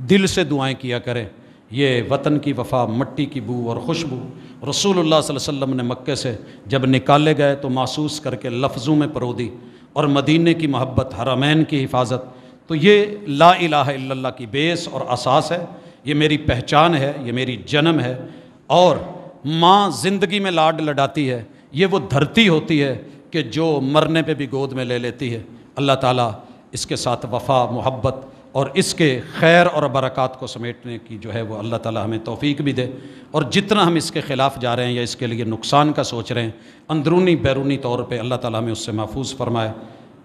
دل سے دعائیں کیا کریں۔ یہ وطن کی وفا، مٹی کی بو اور خوشبو رسول اللہ صلی اللہ علیہ وسلم نے مکے سے جب نکالے گئے تو محسوس کر کے لفظوں میں پرو دی، اور مدینے کی محبت، حرمین کی حفاظت۔ تو یہ لا الہ الا اللہ کی بیس اور اساس ہے، یہ میری پہچان ہے، یہ میری جنم ہے۔ اور ماں زندگی میں لاڈ لڈاتی ہے، یہ وہ دھرتی ہوتی ہے کہ جو مرنے پہ بھی گود میں لے لیتی ہے۔ اللہ تعالیٰ اس کے ساتھ وفا، محبت اور اس کے خیر اور برکات کو سمیٹنے کی جو ہے وہ اللہ تعالیٰ ہمیں توفیق بھی دے۔ اور جتنا ہم اس کے خلاف جا رہے ہیں یا اس کے لیے نقصان کا سوچ رہے ہیں، اندرونی بیرونی طور پہ اللہ تعالیٰ ہمیں اس سے محفوظ فرمائے۔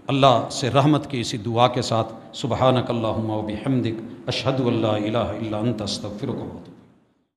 اللہ سے رحمت کی اسی دعا کے ساتھ سبحانک اللہم و بحمدک اشہد ان لا الہ الا انت استغفرک و اتوب۔